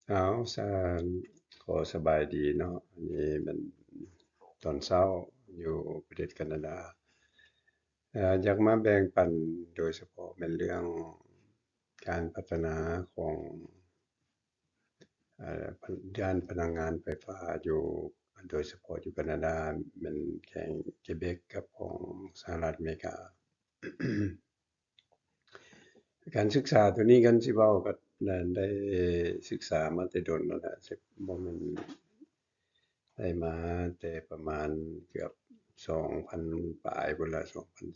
เอาซะขอสบายดีเนาะอันนี้มันตอนเช้าอยู่ประเทศแคนาดาอยากมาแบ่งปันโดยเฉพาะเป็นเรื่องการพัฒนาของด้านพลังงานไฟฟ้าอยู่โดยเฉพาะอยู่แคนาดาเป็นแข่งเกเบกกับของสหรัฐอเมริกา การศึกษาตัวนี้กันสิเว้าก็ได้ศึกษามาแต่ดนแล้วแหละบ่แม่นได้มาแต่ประมาณเกือบ2,000ปลายพุ่นล่ะ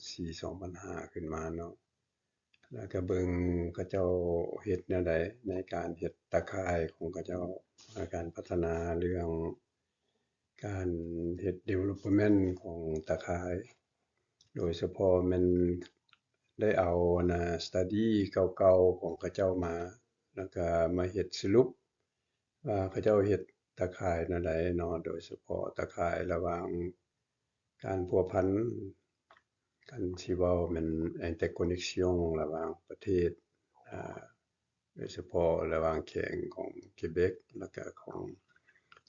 2004 2005ขึ้นมาเนาะแล้วก็เบิ่งเขาเจ้าเฮ็ดแนวใดในการเฮ็ดตะข่ายของเขาเจ้าการพัฒนาเรื่องการเฮ็ด development ของตะข่ายโดยเฉพาะแม่นได้เอาstudy เก่าๆของเขาเจ้ามาแล้วก็มาเฮ็ดสรุปว่าเขาเจ้าเฮ็ดตะข่ายแนวใดเนาะโดยเฉพาะตะข่ายระหว่างการพัวพันกันสิเว้าแม่น interconnection ระหว่างประเทศอ่าโดยเฉพาะระหว่างแขวงของเกเบกแล้วก็ของ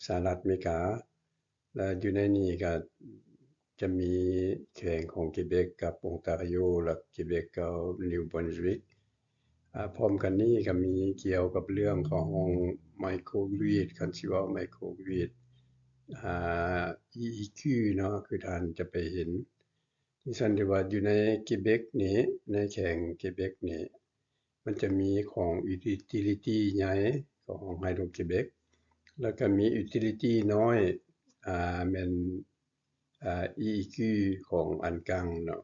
สหรัฐอเมริกาและอยู่ในนี้ก็จะมีแขวงของเกเบกกับ Ontario และเกเบกกับ New Brunswick พร้อมกันนี้ก็มีเกี่ยวกับเรื่องของ microgrid คันสิเว้า microgrid อ่EEQ เนาะคือท่านจะไปเห็นที่ซั่นที่ว่าอยู่ในเกเบกนี้ในแขวงเกเบกนี้มันจะมีของ utility ใหญ่ของ Hydro-Quebec แล้วก็มี utility น้อยแม่นEEQ ของอันกลางเนาะ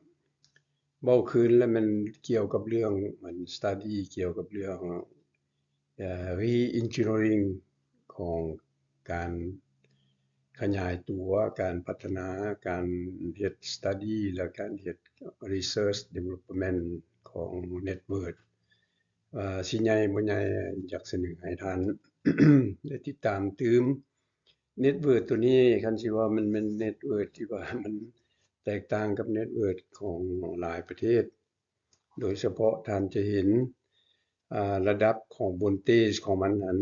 เว้าคืนแล้วมันเกี่ยวกับเรื่องมัน study เกี่ยวกับเรื่องre-engineering ของการขยายตัวการพัฒนาการเฮ็ด study และการเฮ็ด research development ของ network สิใหญ่บ่ใหญ่อยากเสนอให้ท่าน ได้ติดตามตืมเน็ตเวิร์กตัวนี้คันสิว่ามันเป็นเน็ตเวิร์กที่ว่ามันแตกต่างกับเน็ตเวิร์กของหลายประเทศโดยเฉพาะท่านจะเห็นระดับของ voltage ของมันนั้น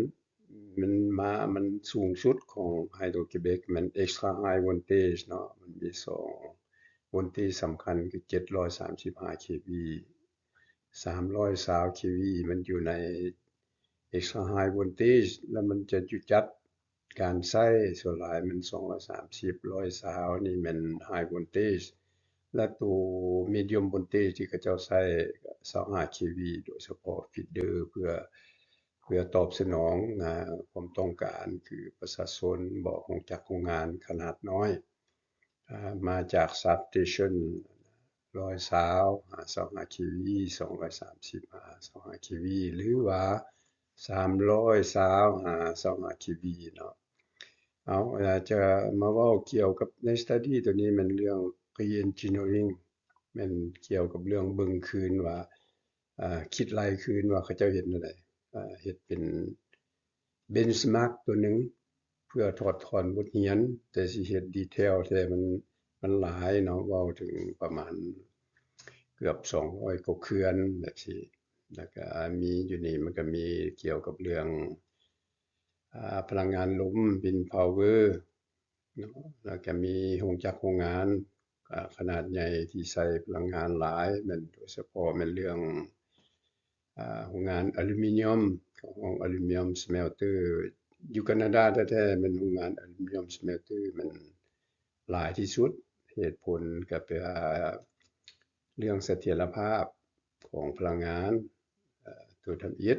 มันสูงสุดของ Hydro-Quebec มัน extra high voltage เนาะมันมี2 voltage สำคัญคือ735 kV 320 kV มันอยู่ใน extra high voltage แล้วมันจะอยู่จัดการใช้ส่วนหลายมัน230 120นี่แม่น high voltage และตัว medium voltage ที่เขาเจ้าใช้ก็25 kV โดยเฉพาะ feeder เพื่อตอบสนองความต้องการคือประชาชนบ่รู้จักโรงงานขนาดน้อยมาจาก substation 120 25 kV 230 25 kV หรือว่า320 25 kV เนาะเอาจะมาเว้าเกี่ยวกับใน study ตัวนี้มันเรื่อง re-engineering แม่นเกี่ยวกับเรื่องเบิ่งคืนว่าคิดรายคืนว่าเขาเจ้าเฮ็ดแนวใดเฮ็ดเป็น benchmark ตัวหนึ่งเพื่อถอดถอนบทเรียนแต่สิเฮ็ด detail แท้มันหลายเนาะเว้าถึงประมาณเกือบ200กว่าเขื่อนแบบสิแล้วก็มีอยู่นี่มันก็มีเกี่ยวกับเรื่องพลังงานลม Wind Power เนาะแล้วก็มีโรงจักรโรงงานขนาดใหญ่ที่ใช้พลังงานหลายแม่นโดยเฉพาะแม่นเรื่องโรงงานอลูมิเนียมของอลูมิเนียม smelter อยู่แคนาดาแท้ๆแม่นโรงงานอลูมิเนียม smelter มันหลายที่สุดเหตุผลก็เพราะว่าเรื่องเสถียรภาพของพลังงานตัวทำอิฐ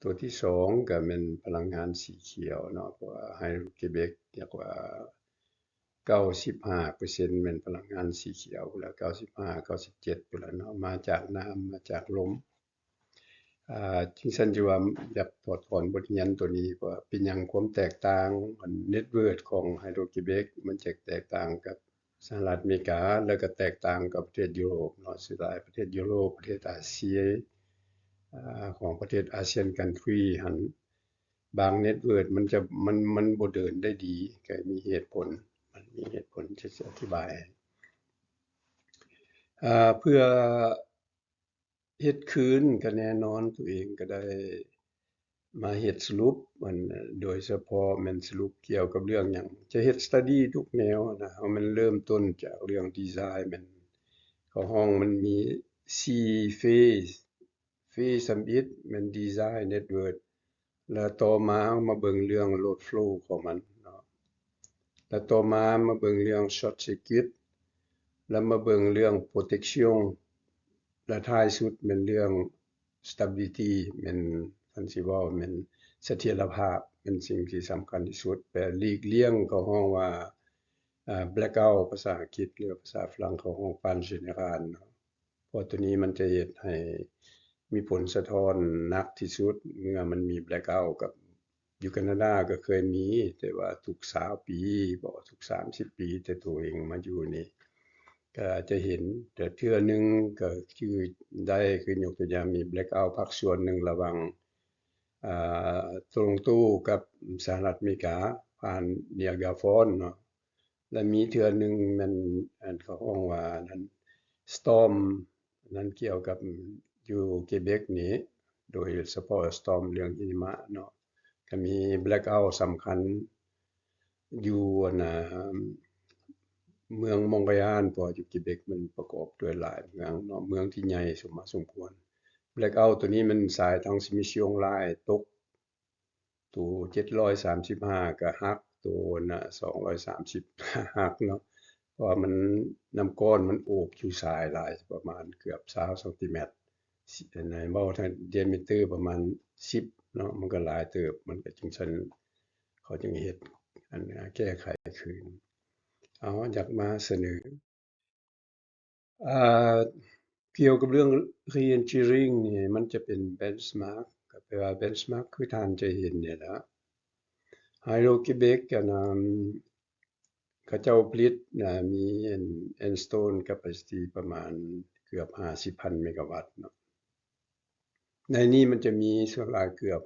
ตัวที่2ก็แม่นพลังงานสีเขียวเนาะเพราะว่า Hydro-Quebec เรียกว่า95%แม่นพลังงานสีเขียวแล้ว95-97พุ่นล่ะเนาะมาจากน้ำมาจากลมจึงซั่นสิว่าอยากถอดถอนบทเรียนตัวนี้ว่าเป็นหยังความแตกต่างอันเน็ตเวิร์กของ Hydro-Quebec มันจะแตกต่างกับสหรัฐอเมริกาแล้วก็แตกต่างกับประเทศยุโรปเนาะสิหลายประเทศยุโรปประเทศอาเซียของประเทศ ASEAN country หั้นบางเน็ตเวิร์กมันบ่เดินได้ดีก็มีเหตุผลมันมีเหตุผลที่จะอธิบายเพื่อเฮ็ดคืนก็แน่นอนตัวเองก็ได้ มาเฮ็ดสรุปมันโดยเฉพาะแม่นสรุปเกี่ยวกับเรื่องหยังจะเฮ็ด study ทุกแนวนะเอามันเริ่มต้นจากเรื่องดีไซน์มันเขาห้องมันมี4 phase phase ทำอิฐแม่นดีไซน์ network แล้วต่อมาเอามาเบิ่งเรื่อง load flow ของมันเนาะแล้วต่อมาเบิ่งเรื่อง short circuit แล้วมาเบิ่งเรื่อง protection และท้ายสุดแม่นเรื่อง stability แม่นคันสิเว้าแม่นเสถียรภาพเป็นสิ่งที่สำคัญที่สุดแต่หลีกเลี่ยงเขาฮ้องว่าblackout ภาษาอังกฤษหรือภาษาฝรั่งเขาฮ้อง panne générale เนาะเพราะตัวนี้มันจะเฮ็ดให้มีผลสะท้อนหนักที่สุดเมื่อมันมี blackout กับอยู่แคนาดาก็เคยมีแต่ว่าทุก20ปีบ่ทุก30ปีแต่ตัวเองมาอยู่นี่ก็อาจจะเห็นแต่เทื่อหนึ่งก็คือได้คือยกตัวอย่างมี blackout ภาคส่วนหนึ่งระหว่างอ่โตรอนโตกับสหรัฐอเมริกาผ่าน Niagara Falls เนาะและมีเทื่อหนึ่งมันอันเขาฮ้องว่านั้น storm นั้นเกี่ยวกับอยู่เกเบกนี้โดยเฉพาะ storm เรื่องหิมะเนาะก็มี blackout สำคัญอยู่น่ะเมืองมองก e า l เพราะอยู่เกเบกมันประกอบด้วยหลายเมืองเนาะเมืองที่ใหญ่สมควร blackout ตัวนี้มันสายทางสิมีช่วงลายตกตัว735ก็หักตัวน่ะ230หักเนาะเพราะว่ามันน้ำก้อนมันโอบอยู่สายหลายประมาณเกือบ20เซนติเมตรในเว้าทาง diameter ประมาณ10เนาะมันก็หลายเติบมันก็จึงซั่นเขาจึงเฮ็ดอันแก้ไขคืนเอาอยากมาเสนออ่าเกี่ยวกับเรื่อง re-engineering นี่มันจะเป็น benchmark ก็แปลว่า benchmark คือท่านจะเห็นเนี่ยล่ะ Hydro-Québec อันเขาเจ้าผลิตมีinstall capacity ประมาณเกือบ 50,000 เมกะวัตต์เนาะในนี้มันจะมีส่วนหลายเกือบ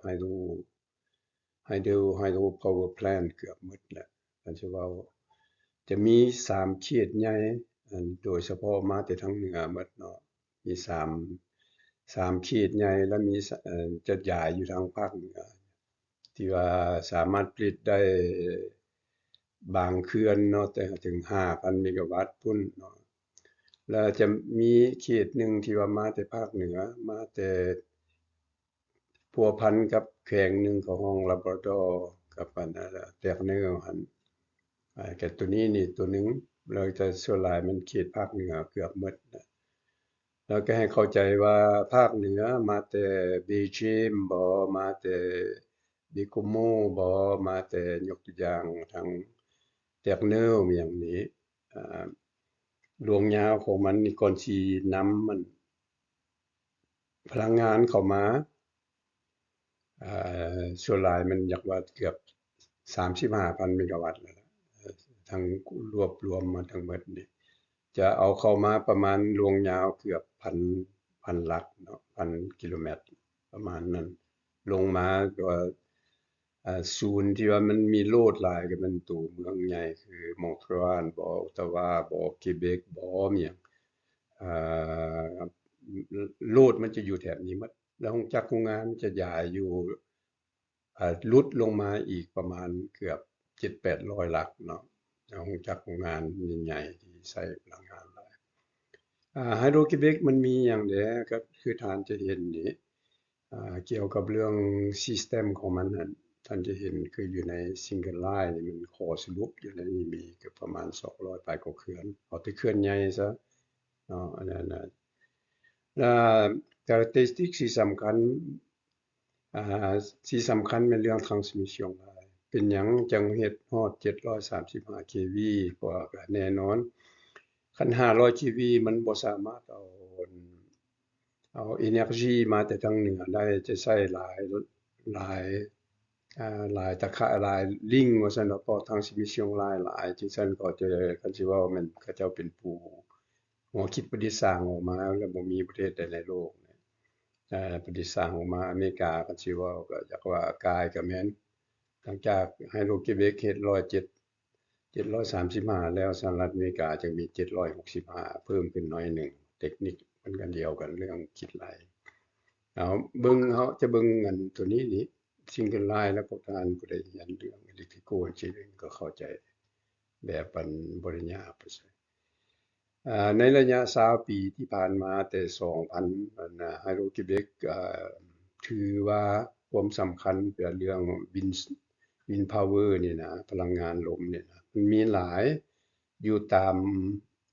Hydro Power Plant เกือบหมดแหละคันสิเว้าจะมี3เขตใหญ่โดยเฉพาะมาแต่ทางเหนือหมดเนาะมี3เขตใหญ่แล้วมีจะย้ายอยู่ทางภาคเหนือที่ว่าสามารถผลิตได้บางเขื่อนเนาะแต่ถึง 5,000 เมกะวัตต์พุ่นเนาะแล้วจะมีเขตหนึ่งที่ว่ามาแต่ภาคเหนือมาแต่พัวพันกับแขวงหนึ่งของห้อง Labrador กับอันนั้นTerre-Neuve หั่นแต่ตัวนี้นี่ตัวหนึ่งแล้วจะส่วนหลายมันเขตภาคเหนือเกือบหมดแล้วก็ให้เข้าใจว่าภาคเหนือมาแต่เบลเยียมบ่มาแต่เบโกโมบ่มาแต่ยกตัวอย่างทางTerre-Neuve อย่างนี้รวงยาวของมันนี่ก่อนสินำมันพลังงานเข้ามาส่วนหลายมันอยากว่าเกือบ 35,000 เมกะวัตต์แล้วล่ะทั้งรวบรวมมาทั้งหมดนี่จะเอาเข้ามาประมาณรวงยาวเกือบพันลักเนาะ1,000 กิโลเมตรประมาณนั้นลงมาก็ศูนย์ที่ว่ามันมีโลดหลายก็เป็นตัวเมืองใหญ่คือมอนทรีออลบ่ออตาวาบ่เกเบกบ่มีหยังอ่าโลดมันจะอยู่แถบนี้หมดแล้วโรงจักรโรงงานมันจะย้ายอยู่หลุดลงมาอีกประมาณเกือบ700-800ลักเนาะโรงจักรโรงงานใหญ่ๆที่ใช้พลังงานหลายHydro-Québec มันมีหยังแหน่ก็คือท่านจะเห็นนี่เกี่ยวกับเรื่อง system ของมันนั่นท่านจะเห็นคืออยู่ใน Single Line นี่มันข้อสรุปอยู่ในนี้มีเกือบประมาณ200ปลายกว่าเขื่อนเอาแต่เขื่อนใหญ่ซะเนาะอันนั้นน่ะแล้ว characteristic ที่สำคัญที่สำคัญเป็นเรื่อง transmission line เป็นหยังจังเฮ็ดฮอด735 kV เพราะว่าก็แน่นอนคัน500 kV มันบ่สามารถเอา energy มาแต่ทางเหนือได้จะใช้หลายหลายตะข่ายหลายลิงก์ว่าซั่นเนาะเพราะ transmission line หลายจังซั่นก็จะคันสิเว้าแม่นเขาเจ้าเป็นผู้หัวคิดประดิษฐ์สร้างออกมาแล้วบ่มีประเทศใดในโลกประดิษฐ์สร้างออกมาอเมริกาคันสิเว้าก็อยากว่ากายก็แม่นหลังจากไฮโดรกิเบกเฮ็ด735แล้วสหรัฐอเมริกาจึงมี765เพิ่มขึ้นหน่อยหนึ่งเทคนิคมันก็เดียวกันเรื่องคิดหลายเอาเบิ่งเฮาจะเบิ่งอันตัวนี้นี่ single line แล้วพวกท่านผู้ใดเรียนเรื่อง electrical engineering ก็เข้าใจแบบมันบ่ได้ยากปานใดในระยะ20ปีที่ผ่านมาแต่2000Hydro-Québec ถือว่าความสำคัญเกี่ยวเรื่อง wind power นี่นะพลังงานลมนี่นะมันมีหลายอยู่ตาม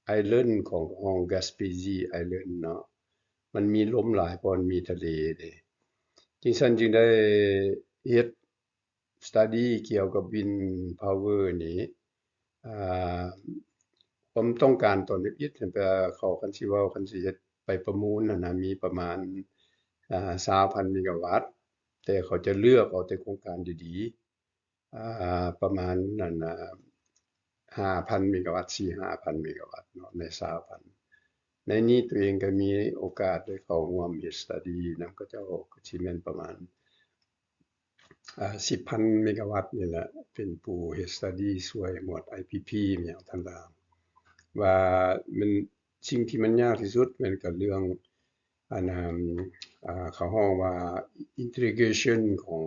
ไอแลนด์ของ Gaspésie Island เนาะมันมีลมหลายเพราะมันมีทะเลเด้จึงฉันจึงได้เฮ็ด study เกี่ยวกับ wind power นี้ผมต้องการตอนนิดๆแต่เขาคันสิเว้าคันสิเฮ็ดไปประมูลนั่นน่ะมีประมาณ20,000 เมกะวัตต์แต่เขาจะเลือกเอาแต่โครงการดีๆประมาณนั่นน่ะ5,000 เมกะวัตต์4-5,000 เมกะวัตต์เนาะใน20,000ในนี้ตัวเองก็มีโอกาสได้เข้าร่วมเฮ็ด study นำเขาเจ้าก็สิแม่นประมาณ10,000 เมกะวัตต์นี่แหละเป็นผู้เฮ็ด study ช่วยหมวด IPP อิหยังต่างๆว่ามันสิ่งที่มันยากที่สุดมันก็เรื่องอันเขาฮ้องว่า integration ของ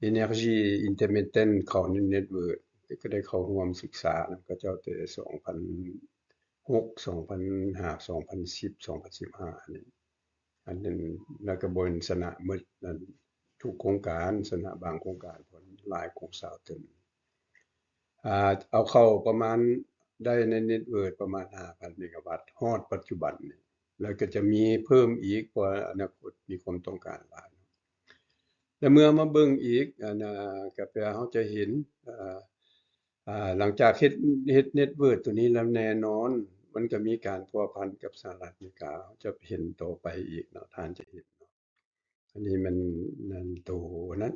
energy intermittent เข้าใน network ก็ได้เข้าร่วมศึกษานำเขาเจ้าแต่2006 2005 2010 2015นี่อันนั้นแล้วก็บ่แม่นชนะหมดนั่นทุกโครงการชนะบางโครงการเพราะหลายโครงสร้างเต็มเอาเข้าประมาณได้ในเน็ตเวิร์กประมาณ 5,000 เมกะวัตต์ฮอดปัจจุบันนี้แล้วก็จะมีเพิ่มอีกเพราะอนาคตมีความต้องการหลายแล้วเมื่อมาเบิ่งอีกก็แปลเราจะเห็นหลังจากเฮ็ดเน็ตเวิร์กตัวนี้แล้วแน่นอนมันก็มีการพัวพันกับสหรัฐอเมริกาจะเห็นต่อไปอีกเนาะท่านจะเห็นเนาะอันนี้มันนั่นตัวนั้น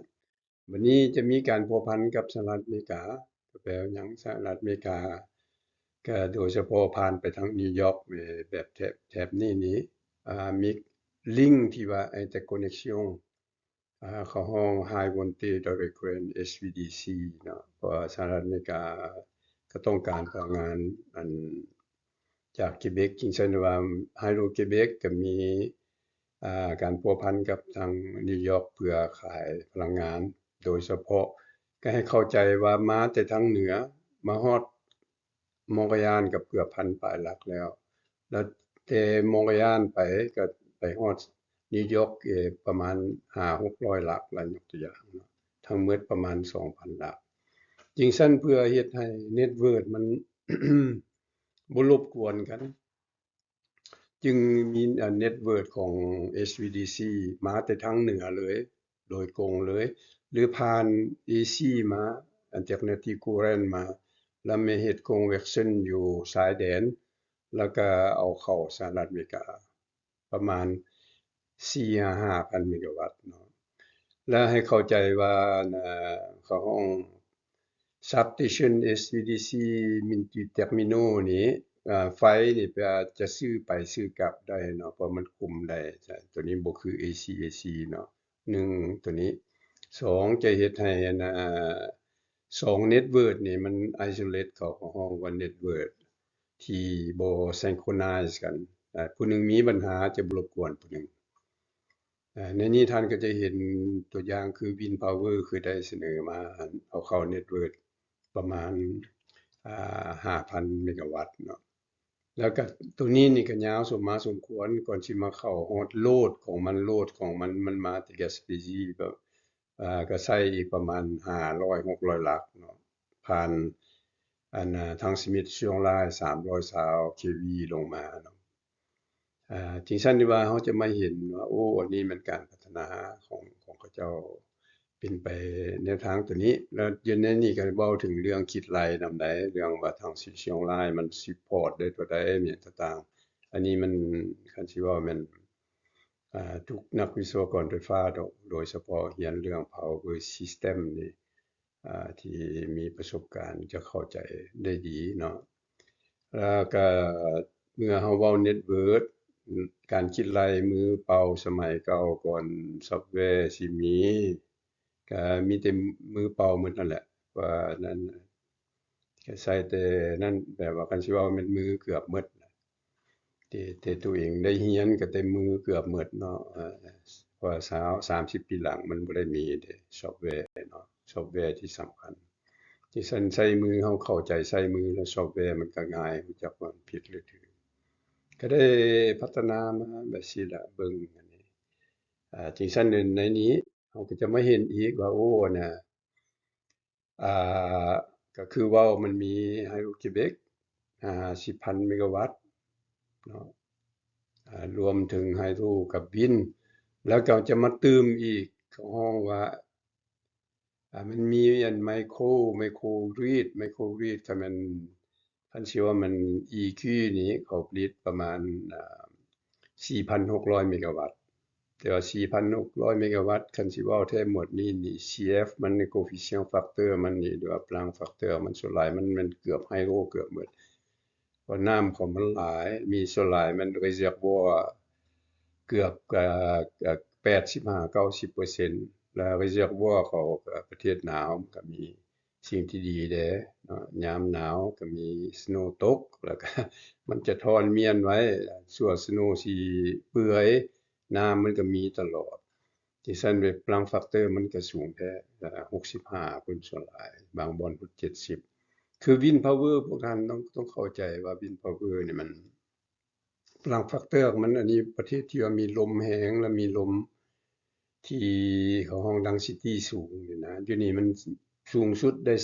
วันนี้จะมีการพัวพันกับสหรัฐอเมริกาก็แปลว่าหยังสหรัฐอเมริกาก็โดยเฉพาะผ่านไปทางนิวยอร์กแบบแถบนี้มีลิงก์ที่ว่า interconnection เขาห้อง High Voltage Direct Current HVDC เนาะเพราะว่าสหรัฐอเมริกาก็ต้องการพลังงานอันจากเกเบกจริงๆว่า Hydro-Québec ก็มีการพัวพันกับทางนิวยอร์กเพื่อขายพลังงานโดยเฉพาะก็ให้เข้าใจว่ามาแต่ทางเหนือมาฮอดมองกยานก็เกือบ1,000ปลายหลักแล้วแต่มองกยานไปก็ไปฮอดนิวยอร์กประมาณ500-600หลักแล้วยกตัวอย่างเนาะทั้งหมดประมาณ 2,000 หลักจริงซั่นเพื่อเฮ็ดให้เน็ตเวิร์กมัน บ่รบกวนกันจึงมีเน็ตเวิร์กของ HVDC มาแต่ทางเหนือเลยโดยกงเลยหรือผ่าน AC มา Alternating Current มาแล้วมาเฮ็ด Conversion อยู่ชายแดนแล้วก็เอาเข้าสหรัฐอเมริกาประมาณ 4-5,000 เมกะวัตต์เนาะแล้วให้เข้าใจว่าเขาห้อง Substation HVDC Multi-Terminal นี้ไฟนี่จะซื้อไปซื้อกลับได้เนาะเพราะมันคุมได้ตัวนี้บ่คือ AC เนาะ1ตัวนี้2จะเฮ็ดให้2เน็ตเวิร์กนี่มัน isolate เข้าห้องว่าเน็ตเวิร์กที่บ่ synchronize กันผู้หนึ่งมีปัญหาจะรบกวนผู้หนึ่งในนี้ท่านก็จะเห็นตัวอย่างคือ Wind Power คือได้เสนอมาเอาเข้าเน็ตเวิร์กประมาณ5,000 เมกะวัตต์เนาะแล้วก็ตัวนี้นี่ก็ยาวสมควรก่อนสิมาเข้าฮอดโลดของมันมาแต่ Gaspésie ก็ใช้อีกประมาณ500-600หลักเนาะผ่านทาง Smith ช่วงลาย320 kV ลงมาเนาะจริงซั่นที่ว่าเราจะมาเห็นว่าโอ้อันนี้มันการพัฒนาของเขาเจ้าเป็นไปแนวทางตัวนี้แล้วอยู่ในนี้ก็เว้าถึงเรื่องคิดไหลนำใดเรื่องว่าทางสิเชียงรายมันซัปพอร์ตได้ตัวใดเนี่ยต่างๆอันนี้มันคันสิเว้าแม่นทุกนักวิศวกรไฟฟ้าโดยเฉพาะเรียนเรื่อง Power System นี่ที่มีประสบการณ์จะเข้าใจได้ดีเนาะแล้วก็เมื่อเฮาเว้าเน็ตเวิร์กการคิดไหลมือเป่าสมัยเก่าก่อนซอฟต์แวร์สิมีก็มีแต่มือเป่าหมดนั่นแหละว่านั้นก็ใช้แต่นั่นแบบว่าคันสิเว้าแม่นมือเกือบหมดแต่ตัวเองได้เรียนก็แต่มือเกือบหมดเนาะ ราะว่า30 ปีหลังมันบ่ได้มีเด้ซอฟต์แวร์เนาะซอฟต์แวร์ที่สำคัญที่ซั่นใช้มือเฮาเข้าใจใช้มือแล้วซอฟต์แวร์มันก็ง่ายรู้จักว่ามันผิดหรือถูกก็ได้พัฒนามาแบบนี้ล่ะเบิ่งอันนี้ที่ซั่นในนี้เฮาก็จะมาเห็นอีกว่าโอ้น่ะอ่าก็คือเว้ามันมี Hydro-Québec 50,000 เมกะวัตต์เนาะรวมถึงไฮโดรกับวินแล้วก็จะมาตืมอีกเขาฮ้องว่ามันมีอันไมโครรีดถ้ามันคันสิว่ามัน EQ นี้เขาผลิตประมาณ4,600 เมกะวัตต์แต่ว่า 4,600 เมกะวัตต์คันสิเว้าแท้หมดนี่ CF มันนี่ coefficient factor มันนี่หรือว่าพลัง factor มันส่วนหลายมันเกือบไฮโดรเกือบหมดเพราะน้ำของมันหลายมีส่วนหลายมัน reservoir เกือบ85-90%แล้ว reservoir เขาประเทศหนาวก็มีสิ่งที่ดีเด้เนาะยามหนาวก็มี snow ตกแล้วก็มันจะทอนเมียนไว้สั่ว snow สิเปื่อยน้ำมันก็มีตลอดที่ซั่นเวพลัง factor มันก็สูงแท้65พุ่นส่วนหลายบางบ่อนพุ่น70คือ wind power พวกท่านต้องเข้าใจว่า wind power นี่มันพลัง factor มันอันนี้ประเทศที่ว่ามีลมแรงและมีลมที่เขาฮ้อง density สูงนี่นะอยู่นี่มันสูงสุดได้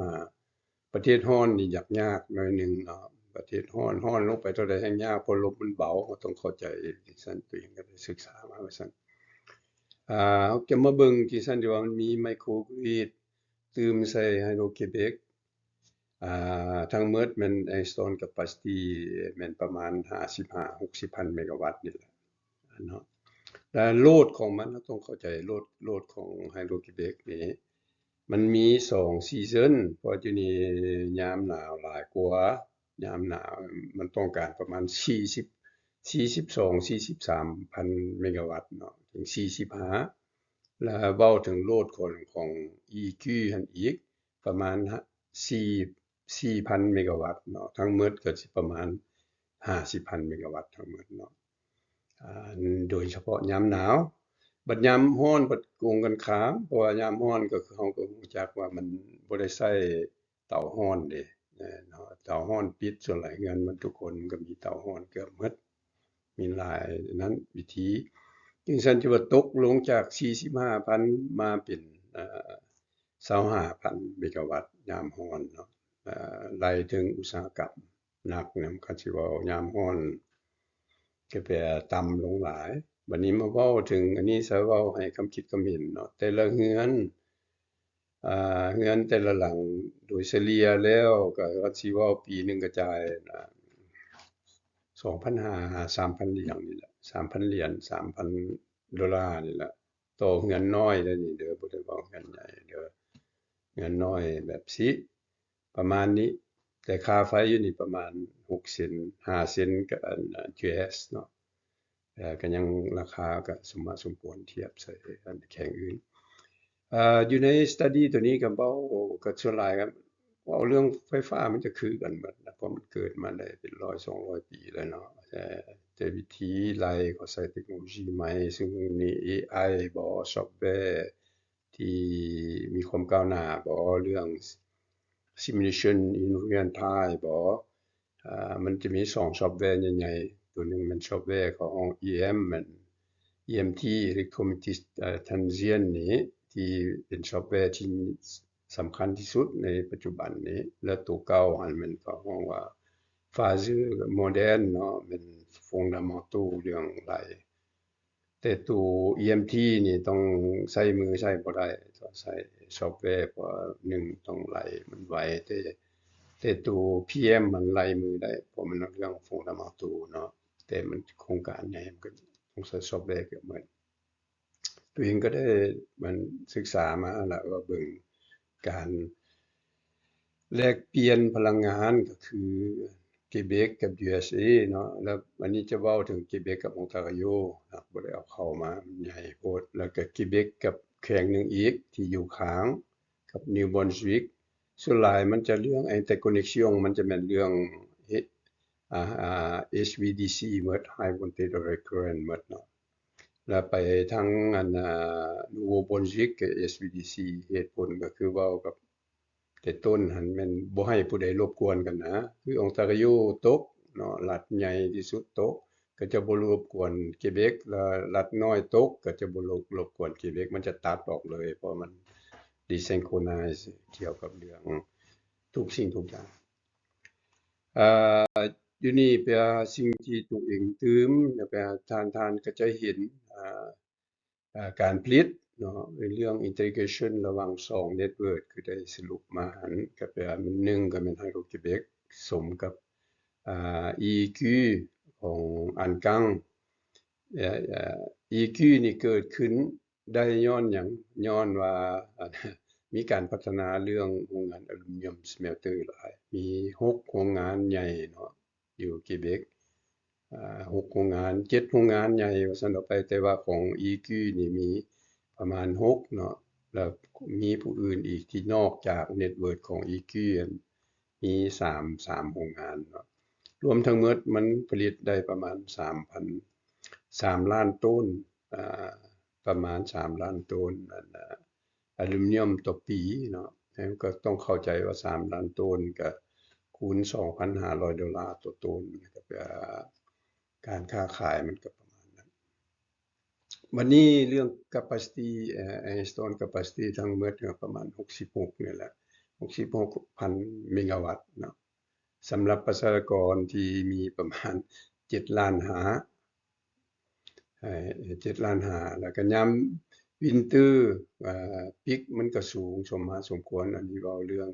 35ประเทศร้อนนี่ยากหน่อยหนึ่งเนาะประเทศร้อนลงไปเท่าใดแฮ่งยากเพราะลมมันเบาก็ต้องเข้าใจที่ซั่นตัวเองก็ได้ศึกษามาว่าซั่นเฮาจะมาเบิ่งที่ซั่นที่ว่ามันมีไมโครกริดตื่มใส่ Hydro-Québec ทั้งหมดมัน installed capacity แม่นประมาณ 55-60,000 เมกะวัตต์นี่แหละเนาะแต่โลดของมันเราต้องเข้าใจโลดของ Hydro-Québec นี่มันมี2ซีซันเพราะอยู่นี่ยามหนาวหลายกว่ายามหนาวมันต้องการประมาณ42-43,000 เมกะวัตต์เนาะถึง45แล้วเว้าถึงโลดของ EQ หั่นอีกประมาณ4,000 เมกะวัตต์เนาะทั้งหมดก็สิประมาณ 50,000 เมกะวัตต์ทั้งหมดเนาะโดยเฉพาะยามหนาวบัดยามร้อนบัดตรงกันข้ามเพราะว่ายามร้อนก็คือเฮาก็รู้จักว่ามันบ่ได้ใช้เตาร้อนเด้เนาะเตาร้อนปิดส่วนหลายเรือนมันทุกคนก็มีเตาร้อนเกือบหมดมีหลายนั้นวิธีจึงซั่นที่ว่าตกลงจาก 45,000 มาเป็น25,000 เมกะวัตต์ยามร้อนเนาะไล่ถึงอุตสาหกรรมหนักนำคันสิเว้ายามร้อนก็แปรต่ำลงหลายบัดนี้มาเว้าถึงอันนี้ซะเว้าให้คำคิดคำเห็นเนาะแต่ละเรือนเรือนแต่ละหลังโดยเฉลี่ยแล้วก็ว่าสิเว้าปีหนึ่งก็จ่าย2,500 3,000 เหรียญนี่แหละ 3,000 เหรียญ 3,000 ดอลลาร์นี่แหละต่อเรือนน้อยเด้อนี่เด้อบ่ได้เว้าเรือนใหญ่เด้อเรือนน้อยแบบสิประมาณนี้แต่ค่าไฟอยู่นี่ประมาณ6เซนต์5เซนต์กับUS เนาะก็ยังราคาก็สมมาสมควรเทียบใส่อันแข่งอื่นอยู่ใน study ตัวนี้ก็เว้าก็ส่วนหลายก็เว้าเรื่องไฟฟ้ามันจะคือกันหมดนะเพราะมันเกิดมาได้เป็น100-200 ปีแล้วเนาะแต่วิธีไล่เขาใช้เทคโนโลยีใหม่ซึ่งมี AI บ่ซอฟต์แวร์ที่มีความก้าวหน้าบ่เรื่อง simulation in real time บ่มันจะมี2ซอฟต์แวร์ใหญ่ๆตัวหนึ่งมันซอฟต์แวร์ของ EM มัน EMT Electromagnetics Transient นี้ที่เป็นซอฟต์แวร์ที่สำคัญที่สุดในปัจจุบันนี้และตัวเก่าอันมันก็ฮ้องว่า Phase Modern เนาะเป็น Fundamental เรื่องไหลแต่ตัว EMT นี่ต้องใช้มือใช้บ่ได้ต้องใช้ซอฟต์แวร์เพราะ1ต้องไหลมันไวแต่ตัว PM มันไหลมือได้เพราะมันเรื่อง Fundamental เนาะแต่มันโครงการใหญ่มันก็ต้องใช้ซอฟต์แวร์เกือบหมดตัวเองก็ได้มันศึกษามาแล้วว่าเบิ่งการแลกเปลี่ยนพลังงานก็คือ Quebec กับ USA เนาะแล้ววันนี้จะเว้าถึง Quebec กับ Ontario นะบ่ได้เอาเข้ามาใหญ่โพดแล้วก็ Quebec กับแขวงหนึ่งอีกที่อยู่ข้างกับ New Brunswick ส่วนหลายมันจะเรื่อง interconnection มันจะแม่นเรื่องHVDC หมด High Voltage Direct Current หมดเนาะ แล้วไปทั้งอันNouveau Brunswick กับ SVDC เหตุผลก็คือเว้ากับแต่ต้นหั้นแม่นบ่ให้ผู้ใดรบกวนกันนะคือ Ontario ตกเนาะรัฐใหญ่ที่สุดตกก็จะบ่รบกวน Quebec แล้วรัฐน้อยตกก็จะบ่รบกวน Quebec มันจะตัดออกเลยเพราะมัน desynchronize เกี่ยวกับเรื่องทุกสิ่งทุกอย่างอยู่นี่เป็นสิ่งที่ตัวเองตื่มแล้วก็ทานก็จะเห็นการผลิตเนาะในเรื่อง integration ระหว่าง2 network คือได้สรุปมาหันก็แปลว่ามัน1ก็แม่น Hydro-Québec สมกับEQ ของอันกังEQ นี่เกิดขึ้นได้ย้อนหยังย้อนว่ามีการพัฒนาเรื่องโรงงานอลูมิเนียม smelter หลายมี6โรงงานใหญ่เนาะอยู่ Quebec 6โรงงาน7โรงงานใหญ่ว่าซั่นเอาไปแต่ว่าของ EQ นี่มีประมาณ6เนาะแล้วมีผู้อื่นอีกที่นอกจากเน็ตเวิร์กของ EQ มี3โรงงานเนาะรวมทั้งหมดมันผลิตได้ประมาณ3ล้านต้นประมาณ3ล้านต้นอลูมิเนียมต่อปีเนาะก็ต้องเข้าใจว่า3ล้านต้นก็คูณ $2,500 ต่อต้นก็การค้าขายมันก็ประมาณนั้นวันนี้เรื่อง capacity install capacity ทั้งหมดก็ประมาณ66นี่แหละ66,000 เมกะวัตต์เนาะสำหรับประชากรที่มีประมาณ7ล้านหา7ล้านหาแล้วก็ยามวินเตอร์ปีกมันก็สูงสมควรอันนี้เว้าเรื่อง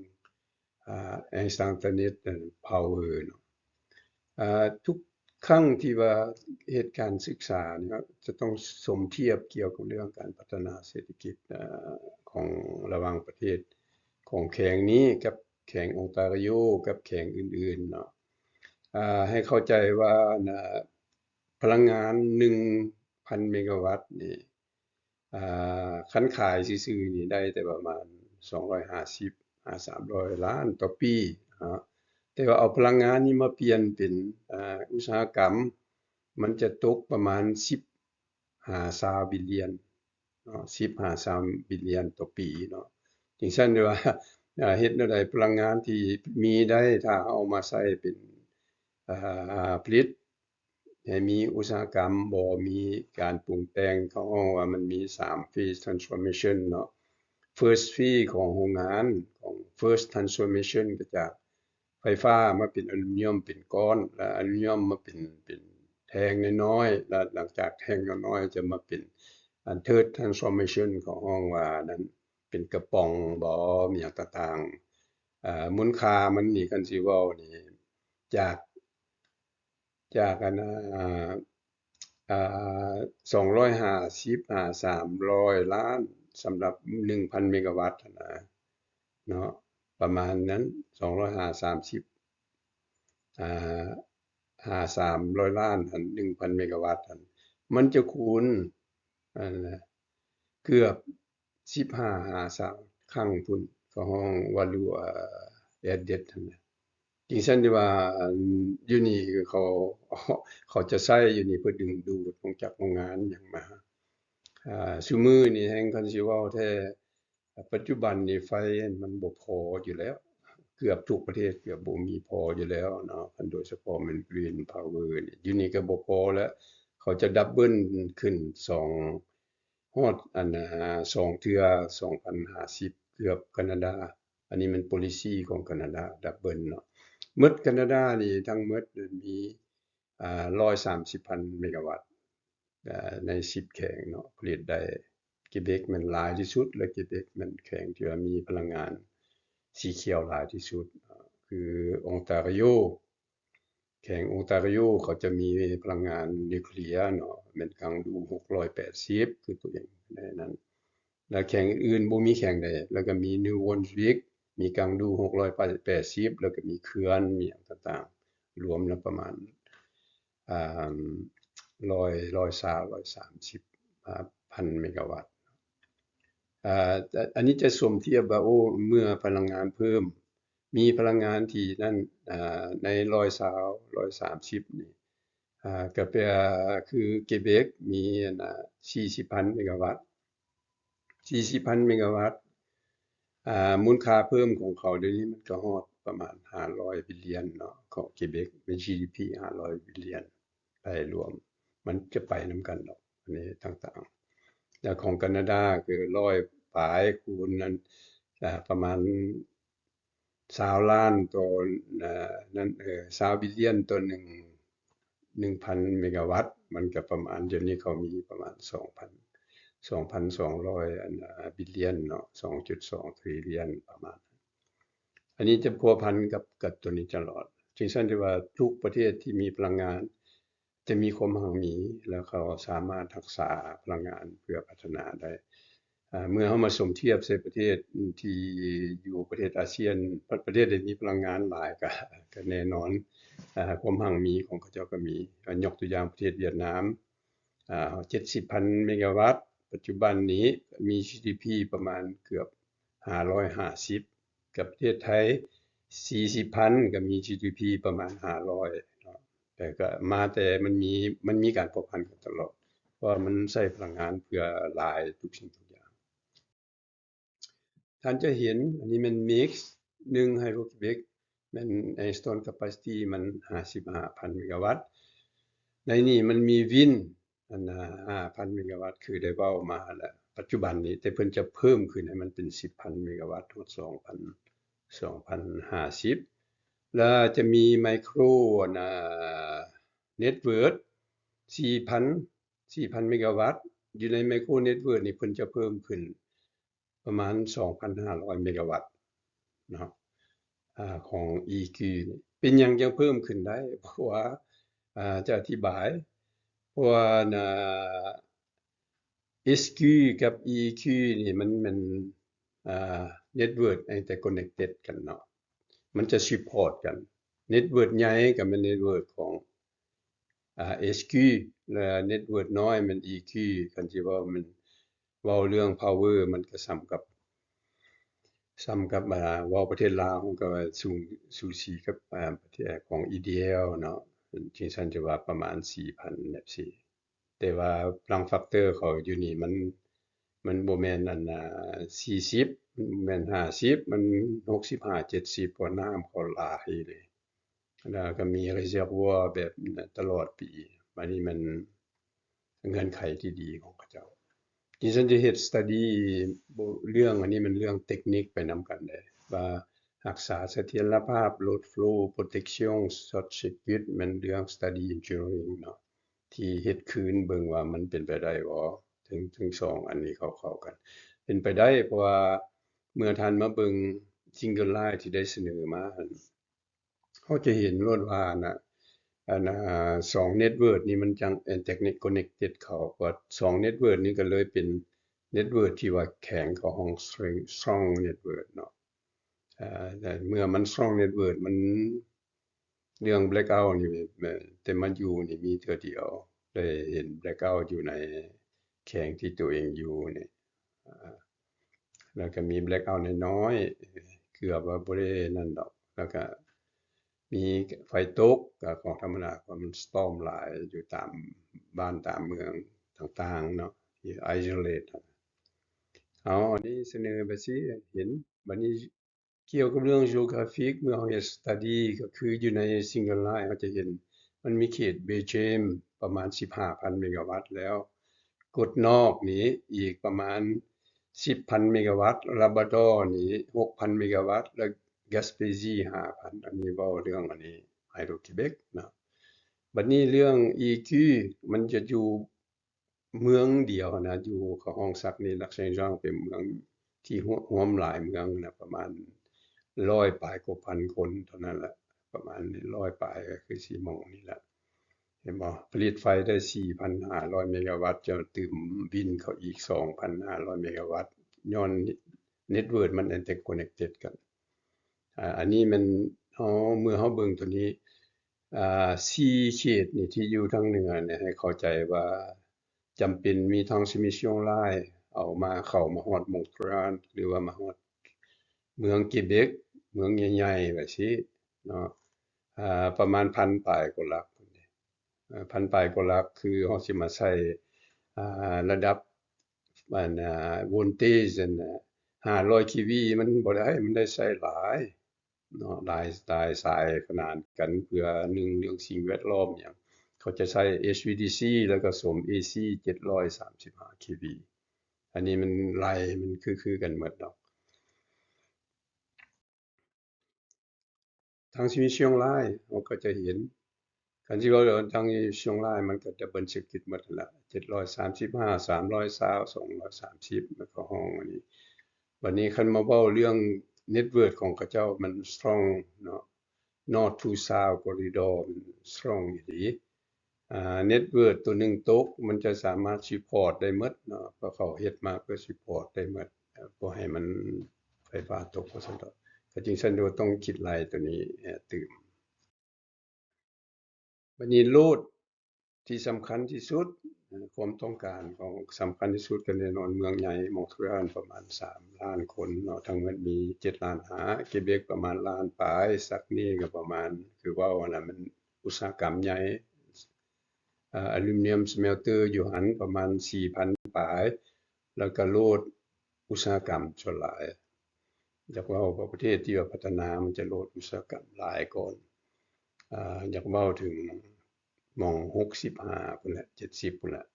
instantaneous power เนาะทุกครั้งที่ว่าเหตุการณ์ศึกษาเนี่ยจะต้องสมเทียบเกี่ยวกับเรื่องการพัฒนาเศรษฐกิจของระหว่างประเทศของแขวงนี้กับแขวงองตาริโอกับแขวงอื่นๆเนาะให้เข้าใจว่าพลังงาน 1,000 เมกะวัตต์นี่คันขายซื่อๆนี่ได้แต่ประมาณ250 300 ล้านต่อปีแต่ว่าเอาพลังงานนี้มาเปลี่ยนเป็นอุตสาหกรรมมันจะตกประมาณ10-20 บิลเลียนเนาะ10-20 บิลเลียนต่อปีเนาะจังซั่นว่าเฮ็ดแนวใดพลังงานที่มีได้ถ้าเอามาใช้เป็นผลิตให้มีอุตสาหกรรมบ่มีการปรุงแต่งเขาฮ้องว่ามันมี3 phase transformation เนาะ first phase ของโรงงานของ first transformation ก็จากไฟฟ้ามาเป็นอลูมิเนียมเป็นก้อนแล้วอลูมิเนียมมาเป็นแท่งน้อยๆแล้วหลังจากแท่งน้อยๆจะมาเป็นอัน third transformation ของห้องว่านั้นเป็นกระป๋องบ่มีหยังต่างๆมูลค่ามันนี่คันสิเว้านี่จากอัน250 300 ล้านสำหรับ 1,000 เมกะวัตต์นะเนาะประมาณนั้น250 30300 ล้านอัน 1,000 เมกะวัตต์อันมันจะคูณอันเกือบ15-50ครั้งพุ่นก็ฮ้อง value added นั่นน่ะจริงซั่นที่ว่าอยู่นี่เขาจะใช้อยู่นี่เพื่อดึงดูดลงจากโรงงานหยังมาซุมื้อนี้แฮ่งคันสิเว้าแท้ปัจจุบันนี้ไฟมันบ่พออยู่แล้วเกือบทุกประเทศเกือบบ่มีพออยู่แล้วเนาะคันโดยเฉพาะมัน Green Power นี่อยู่นี่ก็บ่พอแล้วเขาจะดับเบิลขึ้น2ฮอดอัน2เทื่อ2050เกือบแคนาดาอันนี้มัน policy ของแคนาดาดับเบิลเนาะหมดแคนาดานี่ทั้งหมดมี130,000 เมกะวัตต์ใน10แขวงเนาะผลิตได้ Quebec มันหลายที่สุดและ Quebec มันแขวงที่ว่ามีพลังงานสีเขียวหลายที่สุดคือ Ontario แขวง Ontario เขาจะมีพลังงานนิวเคลียร์เนาะแม่นกังดู680คือตัวเองในนั้นแล้วแขวงอื่นบ่มีแขวงใดแล้วก็มี New Brunswick มีกังดู680แล้วก็มีเขื่อนมีหยังต่างๆรวมแล้วประมาณ120-130 เมกะวัตต์อันนี้จะสมเทียบว่าโอ้เมื่อพลังงานเพิ่มมีพลังงานที่นั่นใน120 130นี่ ก็แปลคือเกเบกมีอันน่ะ40,000 เมกะวัตต์40,000 เมกะวัตต์มูลค่าเพิ่มของเขาเดี๋ยวนี้มันก็ฮอดประมาณ500 billion เนาะของเกเบกเป็น GDP 500 billion ไปรวมมันจะไปนำกันดอกอันนี้ต่างๆแล้วของแคนาดาคือ100ปลายคูณนั้นประมาณ20ล้านต่อนั้น20 billion ต่อ1,000 เมกะวัตต์มันก็ประมาณเดี๋ยวนี้เขามีประมาณ2,200billion เนาะ2.2 trillion ประมาณอันนี้จะพัวพันกับตัวนี้ตลอดจึงฉันจะว่าทุกประเทศที่มีพลังงานจะมีความมั่งมีแล้วเขาสามารถรักษาพลังงานเพื่อพัฒนาได้เมื่อเฮามาสมเทียบใส่ประเทศที่อยู่ประเทศอาเซียนประเทศที่มีพลังงานหลายก็แน่นอนความมั่งมีของเขาเจ้าก็มียกตัวอย่างประเทศเวียดนาม70,000 เมกะวัตต์ปัจจุบันนี้มี GDP ประมาณเกือบ550กับประเทศไทย40,000ก็มี GDP ประมาณ500เนาะแต่ก็มาแต่มันมีการพัวพันกันตลอดเพราะว่ามันใช้พลังงานเพื่อหลายทุกสิ่งทุกอย่างท่านจะเห็นอันนี้มันมิกซ์1 Hydro-Québec มัน installed capacity มัน55,000 เมกะวัตต์ในนี้มันมีวินอัน5,000 เมกะวัตต์คือได้เว้ามาแล้วปัจจุบันนี้แต่เพิ่นจะเพิ่มขึ้นให้มันเป็น 10,000 เมกะวัตต์ฮอด2050แล้วจะมีไมโครเน็ตเวิร์ก4,000 เมกะวัตต์อยู่ในไมโครเน็ตเวิร์กนี่เพิ่นจะเพิ่มขึ้นประมาณ 2,500 เมกะวัตต์เนาะของ EQ นี่เป็นหยังจังเพิ่มขึ้นได้เพราะว่าจะอธิบายเพราะว่าSQ กับ EQ นี่มันเน็ตเวิร์กแต่ connected กันเนาะมันจะ support กันเน็ตเวิร์กใหญ่ก็เป็นเน็ตเวิร์กของSQ และเน็ตเวิร์กน้อยมัน EQ คันสิว่ามันเว้าเรื่อง power มันก็ซ้ำกับเว้าประเทศลาวก็สูสีกับประเทศของ EDL เนาะที่ฉันจะว่าประมาณ 4,000 แบบซี้แต่ว่าพลังแฟกเตอร์เขาอยู่นี่มันบ่แม่นอัน40มันบ่แม่น50มัน65-70เพราะน้ำเขาหลายเลยแล้วก็มี reservoir แบบตลอดปีบัดนี้มันเงื่อนไขที่ดีของเขาเจ้า ดิฉันจะเฮ็ด study เรื่องอันนี้มันเรื่องเทคนิคไปนำกันได้ว่ารักษาเสถียรภาพ load flow protection short circuit มันเรื่อง study engineering เนาะที่เฮ็ดคืนเบิ่งว่ามันเป็นไปได้บ่ถึง2อันนี้เข้ากันเป็นไปได้เพราะว่าเมื่อท่านมาเบิ่ง single line ที่ได้เสนอมาเขาจะเห็นโลดว่าน่ะ2เน็ตเวิร์กนี่มันจังInternet Connected เข้าว่า2เน็ตเวิร์กนี่ก็เลยเป็นเน็ตเวิร์กที่ว่าแข็งเข้าห้อง strong network เนาะแต่เมื่อมัน strong network มันเรื่อง blackout นี่แต่มันอยู่นี่มีเทื่อเดียวได้เห็น blackout อยู่ในแข็งที่ตัวเองอยู่นี่แล้วก็มี blackout น้อยๆเกือบว่าบ่ได้นั่นดอกแล้วก็มีไฟตกก็ของธรรมดาเพราะมัน storm หลายอยู่ตามบ้านตามเมืองต่างๆเนาะที่ isolate อันนี้เสนอไปสิเห็นบัดนี้เกี่ยวกับเรื่อง geographic เมื่อเราเฮ็ด study ก็คืออยู่ใน single line เราจะเห็นมันมีเขต Belgium ประมาณ 15,000 เมกะวัตต์แล้วกดนอกนี้อีกประมาณ 10,000 เมกะวัตต์ Labrador นี่ 6,000 เมกะวัตต์และ Gaspésie 5,000 อันนี้เว้าเรื่องอันนี้ Hydro-Québec เนาะบัดนี้เรื่อง EQ มันจะอยู่เมืองเดียวนะอยู่ของห้องซักนี่ลักเซงจองเป็นเมืองที่ร่วมหลายเมืองนะประมาณ100ปลายกว่าพันคนเท่านั้นแหละประมาณนี้100ปลายก็คือสิมองนี่แหละเห็นบ่ผลิตไฟได้ 4,500 เมกะวัตต์จะตึมบินเขาอีก 2,500 เมกะวัตต์ย้อนเน็ตเวิร์กมัน interconnected กันอันนี้มันเมื่อเฮาเบิ่งตัวนี้4เขตนี่ที่อยู่ทางเหนือเนี่ยให้เข้าใจว่าจำเป็นมี transmission line เอามาเข้ามาฮอด Montreal หรือว่ามาฮอดเมือง Quebec เมืองใหญ่ๆแบบซี้เนาะประมาณ1,000ปลายกว่าลัก พันปลายกว่าลักคือเฮาสิมาใช้ระดับโวลเตจนั่นน่ะ500 kV มันบ่ได้มันได้ใช้หลายเนาะหลายสายขนานกันเพื่อ1เรื่องสิ่งแวดล้อมหยังเขาจะใช้ HVDC แล้วก็สม AC 735 kV อันนี้มันไล่มันคือกันหมดดอกทางชีวิตเชียงรายเราก็จะเห็นคันสิเว้าทางเชียงรายมันก็ดับเบิลเซอร์กิตหมดนั่นล่ะ735 320 230แล้วก็ห้องอันนี้บัดนี้คันมาเว้าเรื่องเน็ตเวิร์กของเขาเจ้ามันสตรองเนาะ North to South Corridor มันสตรองอีหลีเน็ตเวิร์กตัวหนึ่งตกมันจะสามารถซัปพอร์ตได้หมดเนาะเพราะเขาเฮ็ดมาเพื่อซัปพอร์ตได้หมดบ่ให้มันไฟฟ้าตกว่าซั่นดอกก็จึงซั่นว่าต้องคิดหลายตัวนี้ตื่มบัดนี้โลดที่สำคัญที่สุดความต้องการของสำคัญที่สุดก็แน่นอนเมืองใหญ่มอนทรีออลประมาณ3ล้านคนเนาะทั้งหมดมี7ล้านห้าเกเบกประมาณล้านปลายซักนี่ก็ประมาณคือเว้าน่ะมันอุตสาหกรรมใหญ่อลูมิเนียมสเมลเตอร์อยู่หันประมาณ 4,000 ปลายแล้วก็โลดอุตสาหกรรมส่วนหลายอยากเว้าว่าประเทศที่ว่าพัฒนามันจะโลดอุตสาหกรรมหลายก่อนอยากเว้าถึงหม้อง65พุ่นแหละ70พุ่นแหละ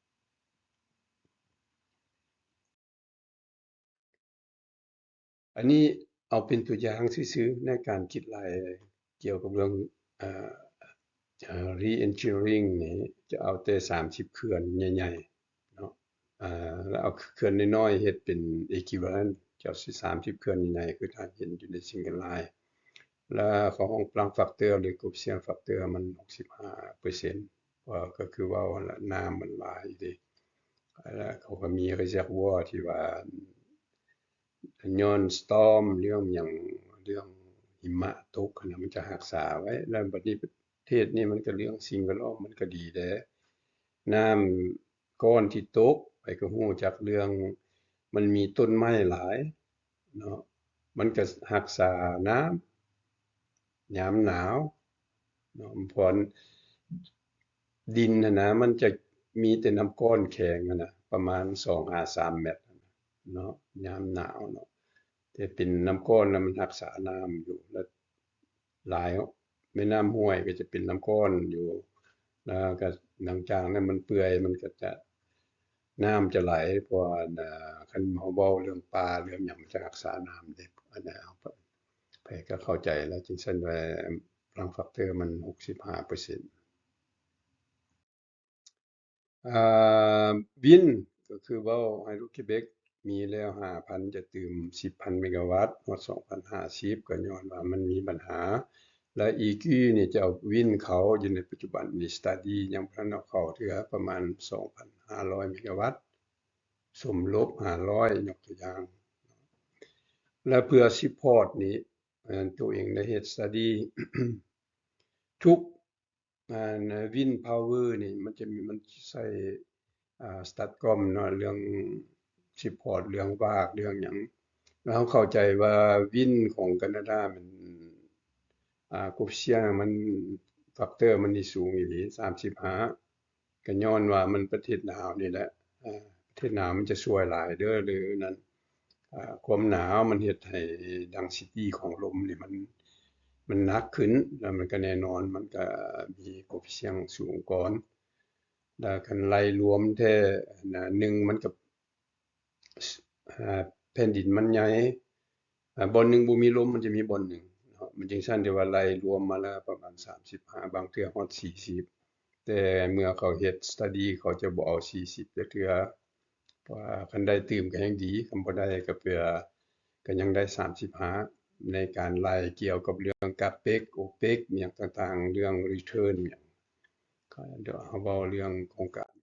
อันนี้เอาเป็นตัวอย่างซื่อๆในการคิดรายเกี่ยวกับเรื่องอ่าre-engineering นี่จะเอาแต่30เขื่อนใหญ่ๆเนาะแล้วเอาเขื่อนน้อยๆเฮ็ดเป็น equivalent จะเอาสิ30เขื่อนใหญ่ๆคือท่านเห็นอยู่ใน Single Line แล้วของปลัง factor หรือ coefficient factor มัน65%ว่าก็คือว่าน้ำมันหลายดิแล้วเขาก็มี reservoir ที่ว่าย้อน storm เรื่องหยังเรื่องหิมะตกน่ะมันจะรักษาไว้แล้วบัดนี้ประเทศนี้มันก็เรื่องสิ่งแวดล้อมมันก็ดีแหละน้ำก้อนที่ตกไปก็รู้จักเรื่องมันมีต้นไม้หลายเนาะมันก็รักษาน้ำยามหนาวเนาะเพราะดินน่ะนะมันจะมีแต่น้ำก้อนแข็งอะนะประมาณ2-3เมตรเนาะยามหนาวเนาะแต่เป็นน้ำก้อนแล้วมันรักษาน้ำอยู่แล้วหลายแม่น้ำห้วยก็จะเป็นน้ำก้อนอยู่แล้วก็หลังจากนั้นมันเปื่อยมันก็จะน้ำจะไหลเพราะว่าคันเฮาเว้าเรื่องป่าเรื่องหยังมันจะรักษาน้ำได้อันนั้นไปก็เข้าใจแล้วจึงซั่นว่าพลัง factor มัน65%อ่วินก็คือเว้า Hydro-Quebec มีแล้ว 5,000 จะตื่ม 10,000 เมกะวัตต์ฮอด2050ก็ย้อนว่ามันมีปัญหาและ EQ นี่จะเอาวินเขาอยู่ในปัจจุบันนี้ study ยังบ่ทันเอาเข้าเทื่อประมาณ 2,500 เมกะวัตต์สมลบ500ยกตัวอย่างและเพื่อซัปพอร์ตนี้ตัวเองได้เฮ็ด study ทุกwind power นี่มันจะมีมันใช้STATCOM เนาะเรื่อง support เรื่องวากเรื่องหยังแล้วเราเข้าใจว่าวินของแคนาดามันcoefficient มัน factor มันนี่สูงอีหลี35ก็ย้อนว่ามันประเทศหนาวนี่แหละประเทศหนาวมันจะช่วยหลายเด้อหรือนั้นความหนาวมันเฮ็ดให้ density ของลมนี่มันหนักขึ้นแล้วมันก็แน่นอนมันก็มี coefficient สูงก่อนแล้วคันไล่รวมแท้1มันก็แผ่นดินมันใหญ่บ่อนหนึ่งบ่มีลมมันจะมีบ่อนหนึ่งเนาะมันจึงซั่นที่ว่าไล่รวมมาแล้วประมาณ35บางเทื่อฮอด40แต่เมื่อเขาเฮ็ด study เขาจะบ่เอา40จักเทื่อเพราะว่าคันได้ตื่มก็ยังดีคันบ่ได้ก็เพื่อก็ยังได้35ในการไล่เกี่ยวกับเรื่อง CAPEX OPEX อิหยังต่างๆเรื่อง return อิหยังก็เดี๋ยวเราเว้าเรื่องโครงการ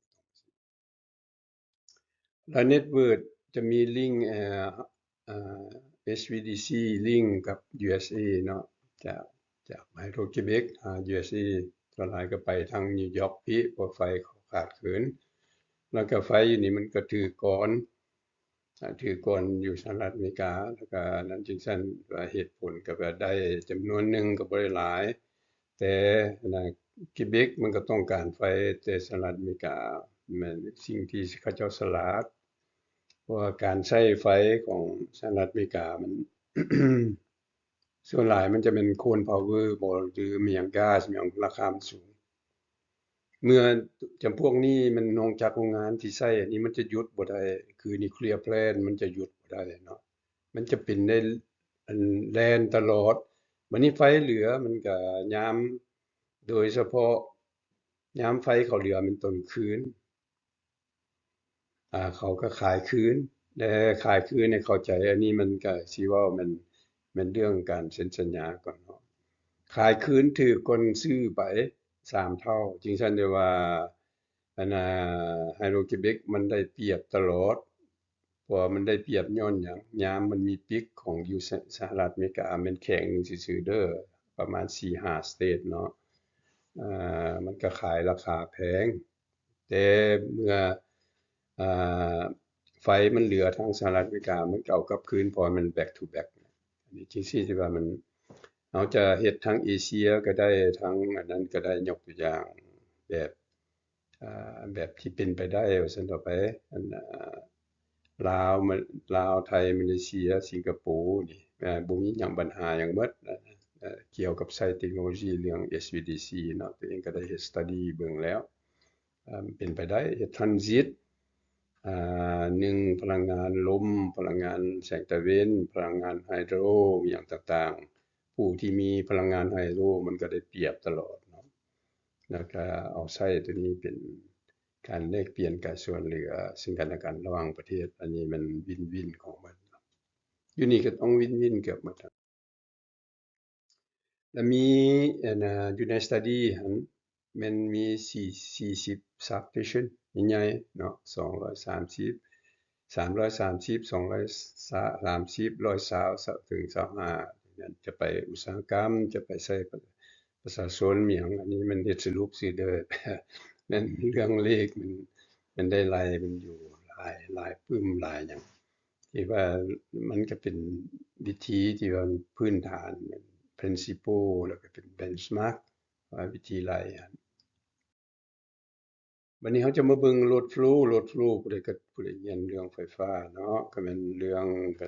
แล้วเน็ตเวิร์กจะมีลิงก์อ่า HVDC ลิงก์กับ USA เนาะจาก Hydro-Quebec USA ส่วนหลายก็ไปทางนิวยอร์กพี่เพราะไฟเขาขาดเขินแล้วก็ไฟอยู่นี่มันก็ถือก่อนอยู่สหรัฐอเมริกาแล้วก็นั้นจึงซั่นว่าเหตุผลก็ว่าได้จำนวนหนึ่งก็บ่ได้หลายแต่นะ กิเบกมันก็ต้องการไฟแต่สหรัฐอเมริกามันสิ่งที่เขาเจ้าสลัดเพราะว่าการใช้ไฟของสหรัฐอเมริกามัน ส่วนหลายมันจะเป็นโคนพาวเวอร์บ่หรือมีหยังก๊าซมีหยังราคามันสูงเมื่อจำพวกนี้มันออกจากโรงงานที่ใช้อันนี้มันจะหยุดบ่ได้คือนิวเคลียร์ plant มันจะหยุดบ่ได้เนาะมันจะเป็นได้อันแล่นตลอดบัดนี้ไฟเหลือมันก็ยามโดยเฉพาะยามไฟเขาเหลือมันตอนคืนเขาก็ขายคืนแต่ขายคืนให้เข้าใจอันนี้มันก็สิเว้ามันเรื่องการเซ็นสัญญาก่อนเนาะ ขายคืนถือคนซื้อไป3เท่าจึงซั่นได้ว่าอันน่ะ Hydro-Quebec มันได้เปรียบตลอดเพราะว่ามันได้เปรียบย้อนหยังยามมันมีปิกของอยู่สหรัฐอเมริกามันแข็งซื่อๆเด้อประมาณ4-5 state เนาะอ่มันก็ขายราคาแพงแต่เมื่ออ่าไฟมันเหลือทางสหรัฐอเมริกามันก็เอากลับคืนเพราะมัน back to back อันนี้จริงๆที่ว่ามัน เราจะเฮ็ดทั้งเอเชียก็ได้ทั้งอันนั้นก็ได้ยกตัวอย่างแบบแบบที่เป็นไปได้ว่าซั่นต่อไปอันลาวมาลาวไทยมาเลเซียสิงคโปร์นี่บ่มีหยังปัญหาหยังหมดเกี่ยวกับใช้เทคโนโลยีเรื่อง HVDC เนาะตัวเองก็ได้เฮ็ด study เบิ่งแล้วเป็นไปได้เฮ็ด transit 1พลังงานลมพลังงานแสงตะเวนพลังงานไฮโดรอหย่างต่างๆผู้ที่มีพลังงานไฮโดรมันก็ได้เปรียบตลอดเนาะแล้วก็เอาใช้ตัวนี้เป็นการแลกเปลี่ยนการช่วยเหลือซึ่งกันและกันระหว่างประเทศอันนี้มันวินๆของมันอยู่นี่ก็ต้องวินๆเกือบหมดแล้วมีอันอยู่ใน study หั้นมันมี40 substation ใหญ่ๆเนาะ230 330 230 120ถึง25นั่นจะไปอุตสาหกรรมจะไปใช้ประชาชนมีหยังอันนี้มันเฮ็ดสรุปซื่อเด้อมันเรื่องเลขมันได้ไล่มันอยู่หลายปึ้มหลายหยังที่ว่ามันก็เป็นวิธีที่ว่าพื้นฐาน principle แล้วก็เป็น benchmark ว่าวิธีไล่อันบัดนี้เราจะมาเบิ่ง load flow ผู้ใดเรียนเรื่องไฟฟ้าเนาะก็แม่นเรื่องก็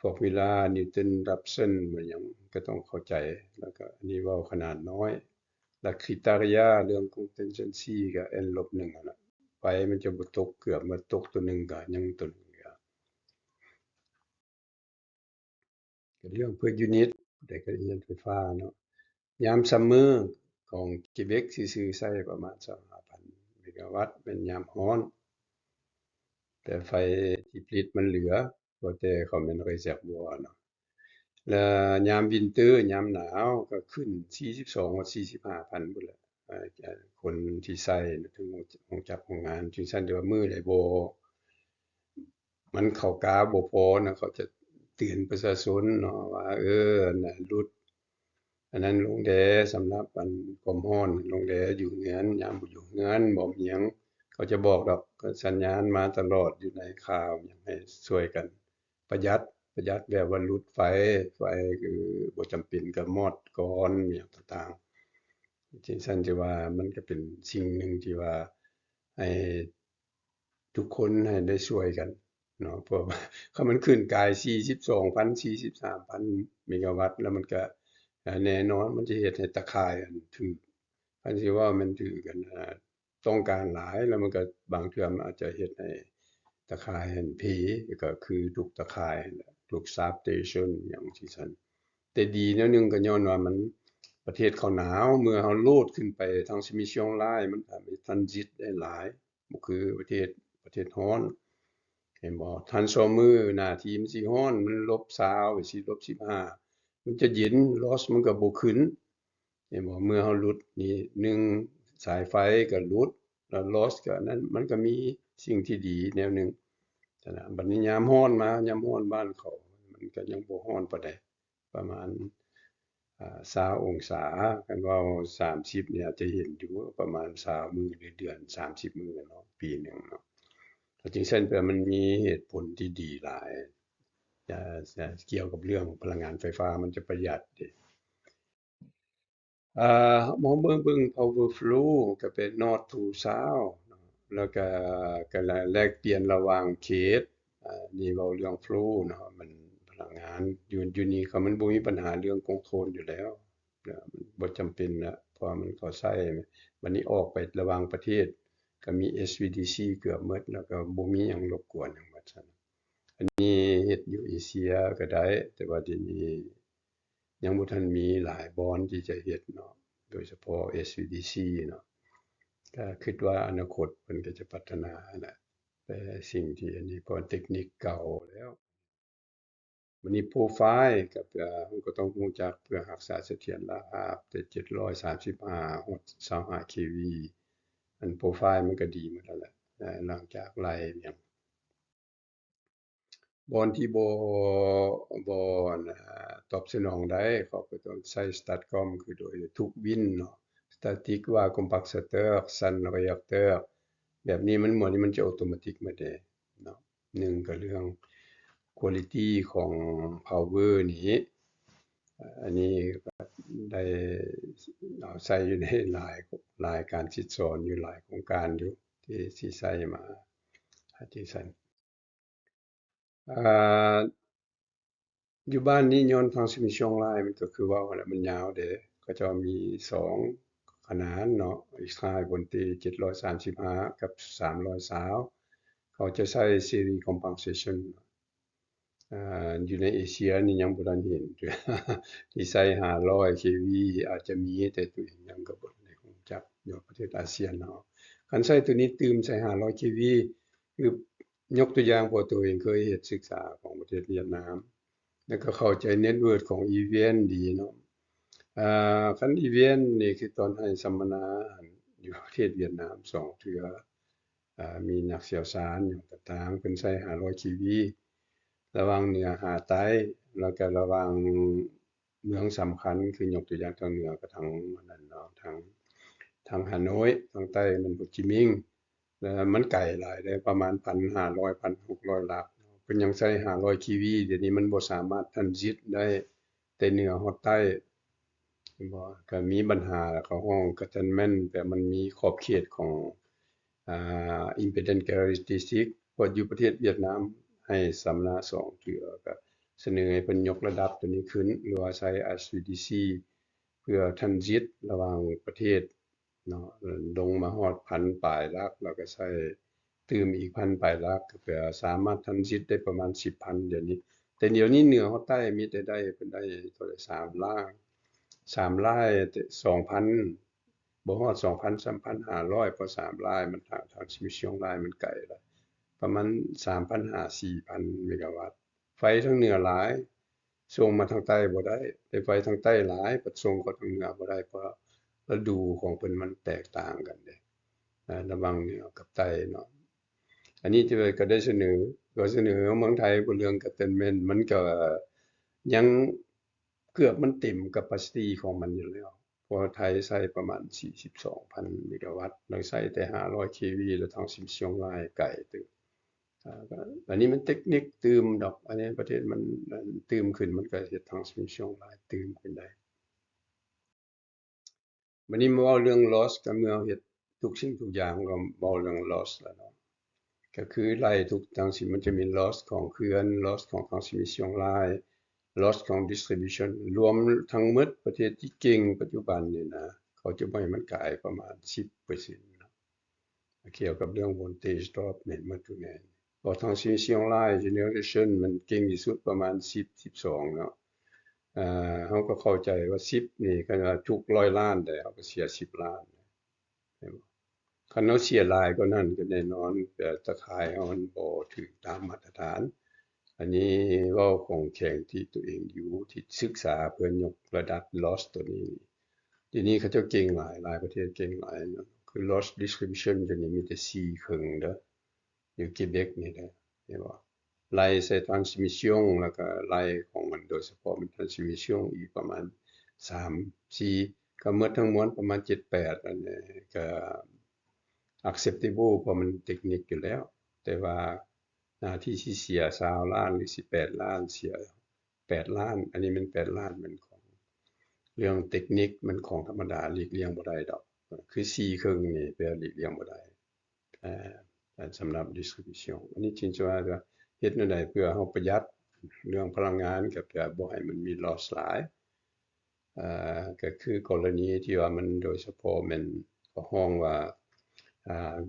formula Newton-Raphson ว่าหยังก็ต้องเข้าใจแล้วก็อันนี้เว้าขนาดน้อยแล้ว criteria เรื่อง contingency ก็ n-1 นั่นน่ะไฟมันจะบ่ตกเกือบมาตกตัวหนึ่งก็ยังตัวหนึ่งเหลือก็เรื่อง per unit ผู้ใดก็เรียนไฟฟ้าเนาะ ยาม summer ของ Quebec ซื่อๆใช้ประมาณ25,000เมกะวัตต์เป็นยามร้อนแต่ไฟที่ผลิตมันเหลือเพราะแต่เขาแม่น reservoir เนาะแล้วยาม winter ยามหนาวก็ขึ้น42ฮอด45,000พู้นแหละคนที่ใช้ถึงรู้จักโรงงานจึงซั่นที่ว่ามื้อใดบ่มันเข้ากาบ่พอนะเขาจะเตือนประชาชนเนาะว่าอันน่ะลด อันนั้นลงแดสำหรับอันความร้อนลงแดอยู่เรือนยามบ่อยู่เรือนบ่มีหยังเขาจะบอกดอกก็สัญญาณมาตลอดอยู่ในข่าวอยากให้ช่วยกันประหยัดแบบว่าลดไฟคือบ่จำเป็นก็มอดก่อนอิหยังต่างๆจั่งซั้นที่ว่ามันก็เป็นสิ่งหนึ่งที่ว่าให้ทุกคนให้ได้ช่วยกันเนาะเพราะว่าคันมันขึ้นกาย42,000 43,000เมกะวัตต์แล้วมันก็ แน่นอนมันจะเฮ็ดให้ตะข่ายอันถูกคันสิว่ามันถูกอันต้องการหลายแล้วมันก็บางเทื่อมันอาจจะเฮ็ดให้ตะข่ายอันเพก็คือทุกตะข่ายนั่นแหละทุก substation หยังที่ซั้นแต่ดีแนวหนึ่งก็ย้อนว่ามันประเทศเขาหนาวเมื่อเราโลดขึ้นไป transmission line มันก็มี transit ได้หลายบ่คือประเทศร้อนเห็นบ่ transformer หน้าที่มันสิร้อนมัน-20สิ-15มันจะเย็น loss มันก็บ่ขึ้นเห็นบ่เมื่อเราหลุดนี่1สายไฟก็หลุดแล้ว loss ก็อันนั้นมันก็มีสิ่งที่ดีแนวหนึ่งฉะนั้นบัดนี้ยามร้อนมายามร้อนบ้านเขามันก็ยังบ่ร้อนปานใดประมาณ20องศาคันเว้า30เนี่ยอาจจะเห็นอยู่ประมาณ20มื้อหรือเดือน30มื้อเนาะปีหนึ่งเนาะก็จึงซั่นเผื่อมันมีเหตุผลที่ดีหลายจะเกี่ยวกับเรื่องพลังงานไฟฟ้ามันจะประหยัดดิ อ่ามองเบิ่ง power flow ก็เป็น north to south เนาะแล้วก็แลกเปลี่ยนระหว่างเขตนี่เว้าเรื่อง flow เนาะมันพลังงานอยู่นี่เขามันบ่มีปัญหาเรื่องคงโทนอยู่แล้วมันบ่จำเป็นนะเพราะว่ามันก็ใช้บัดนี้ออกไประหว่างประเทศก็มี SVDC เกือบหมดแล้วก็บ่มีหยังรบกวนหยังว่าซั่นนี่เฮ็ดอยู่เอเชียก็ได้แต่ว่าเดี๋ยวนี้ ยังบ่ทันมีหลายบอนด์ที่จะเฮ็ดเนาะโดยเฉพาะ SVDC เนาะก็คิดว่าอนาคตเพิ่นก็จะพัฒนานะแต่สิ่งที่อันนี้เพราะเทคนิคเก่าแล้ววันนี้โปรไฟล์ก็เราก็ต้องรู้จักเพื่อรักษาเสถียรภาพแต่735ฮอด25 kV อันโปรไฟล์มันก็ดีหมดแล้วแหละหลังจากไล่หยัง บอนที่บ่อันตอบสนองได้เขาก็ต้องใช้ STATCOM คือโดยทุกวินเนาะ Static Vacuum Compensator Sun Reactor แบบนี้มันเหมือนมันจะอัตโนมัติหมดเลยเนาะหนึ่งก็เรื่อง quality ของ power นี้อันนี้ก็ได้เอาใช้อยู่ในหลายการสิดสอนอยู่หลายโครงการอยู่ที่สิใช้มาที่ซั่นอ่า อยู่บ้านนี้ย้อน transmission line มันก็คือว่านั่นแหละมันยาวเด้ก็จะมี2ขนานเนาะ High voltage 735กับ320เขาจะใช้ series compensation อยู่ในเอเชียนี่ยังบ่ทันเห็นที่ใช้500 kV อาจจะมีแต่ตัวเองยังก็บ่ได้รู้จักอยู่ประเทศอาเซียนเนาะคันใช้ตัวนี้ตื่มใช้500 kV คือยกตัวอย่างเพราะตัวเองเคยเฮ็ดศึกษาของประเทศเวียดนาม แล้วก็เข้าใจเน็ตเวิร์กของ EVN ดีเนาะคัน EVN นี่คือตอนให้สัมมนาอยู่ประเทศเวียดนาม2เทื่อมีนักเชี่ยวชาญอย่างต่างๆเพิ่นใช้500 kV ระหว่างเหนือหาใต้แล้วก็ระหว่างเมืองสำคัญคือยกตัวอย่างทางเหนือก็ทางอันนั้นเนาะทางฮานอยทางใต้มันโฮจิมินห์แล้วมันไกลหลายเด้ประมาณ 1,500 1,600 ลัก เพิ่นยังใช้500 kV เดี๋ยวนี้มันบ่สามารถทรานซิตได้แต่เหนือฮอดใต้บ่ก็มีปัญหาเขาฮ้อง curtailment แต่มันมีขอบเขตของimpedance characteristic เพราะอยู่ประเทศเวียดนามให้สัมมนา2เทื่อก็เสนอให้เพิ่นยกระดับตัวนี้ขึ้นหรือว่าใช้ HVDC เพื่อทรานซิตระหว่างประเทศเนาะลงมาฮอด1,000ปลายลักแล้วก็ใช้ ตื่มอีก1,000ปลายลักก็เพื่อสามารถทรานซิตได้ประมาณ 10,000 เดี๋ยวนี้แต่เดี๋ยวนี้เหนือฮอดใต้มีแต่ได้เพิ่นได้เท่าใด3ล้าน3ล้าน2,000บ่ฮอด 2,000 3,500เพราะ3ล้านมันtransmission line มันไกลแล้วประมาณ3,500 4,000เมกะวัตต์ไฟทางเหนือหลายส่งมาทางใต้บ่ได้แต่ไฟทางใต้หลายบัดส่งเข้าทางเหนือบ่ได้เพราะฤดูของเพิ่นมันแตกต่างกันเด้ระหว่างเหนือกับใต้เนาะ อันนี้ที่ก็ได้เสนอเมืองไทยบ่เรื่อง curtailment มันก็ยังเกือบมันเต็ม capacity ของมันอยู่แล้วเพราะไทยใช้ประมาณ 42,000 เมกะวัตต์แล้วใช้แต่500 kV แล้วทางสิมเชียงรายไกลตึกก็อันนี้มันเทคนิคตื่มดอกอันนี้ประเทศมันตื่มขึ้นมันก็เฮ็ดทางสิมเชียงรายตื่มขึ้นได้บัดนี้มาเว้าเรื่อง loss ก็เมื่อเฮ็ดทุกสิ่งทุกอย่างก็เว้าเรื่อง loss แล้วเนาะ ก็คือไล่ทุกทางสิมันจะมี loss ของเขื่อน loss ของ transmission line loss ของ distribution รวมทั้งหมดประเทศที่เก่งปัจจุบันนี่นะเขาจะบ่ให้มันกลายประมาณ 10% เนาะเกี่ยวกับเรื่อง voltage drop เนี่ยมันตัวนี้พอ transmission line generation มันเก่งที่สุดประมาณ10 12เนาะเราก็เข้าใจว่า10นี่ก็ทุก100ล้านได้เขาก็เสีย10ล้านคันเราเสียหลายกว่านั้นก็แน่นอนตะข่ายเรามันบ่ถูกตามมาตรฐานอันนี้เว้าของแข็งที่ตัวเองอยู่ที่ศึกษาเพื่อยกระดับ loss ตัวนี้ทีนี้เขาเจ้าเก่งหลายประเทศเก่งหลายเนาะคือ loss distribution เดี๋ยวนี้มีแต่4ครึ่งเด้ออยู่ Quebec นี่เด้อเห็นบ่ไล่ใส่ transmission แล้วก็ไล่ของมันโดยเฉพาะมัน transmission อีกประมาณ3 4ก็หมดทั้งมวลประมาณ7-8อันนี้ก็ acceptable เพราะมันเทคนิคอยู่แล้วแต่ว่าหน้าที่สิเสีย20ล้านหรือ18ล้านเสีย8ล้านอันนี้มัน8ล้านมันของ เรื่องเทคนิคมันของธรรมดาหลีกเลี่ยงบ่ได้ดอกคือ4ครึ่งนี่แปลว่าหลีกเลี่ยงบ่ได้เอ่อสำหรับ distribution อันนี้จริงๆว่าเฮ็ดแนวใดเพื่อเฮาประหยัดเรื่องพลังงานก็เพื่อบ่ให้มันมี loss หลายก็คือกรณีที่ว่ามันโดยเฉพาะแม่นเขาฮ้องว่า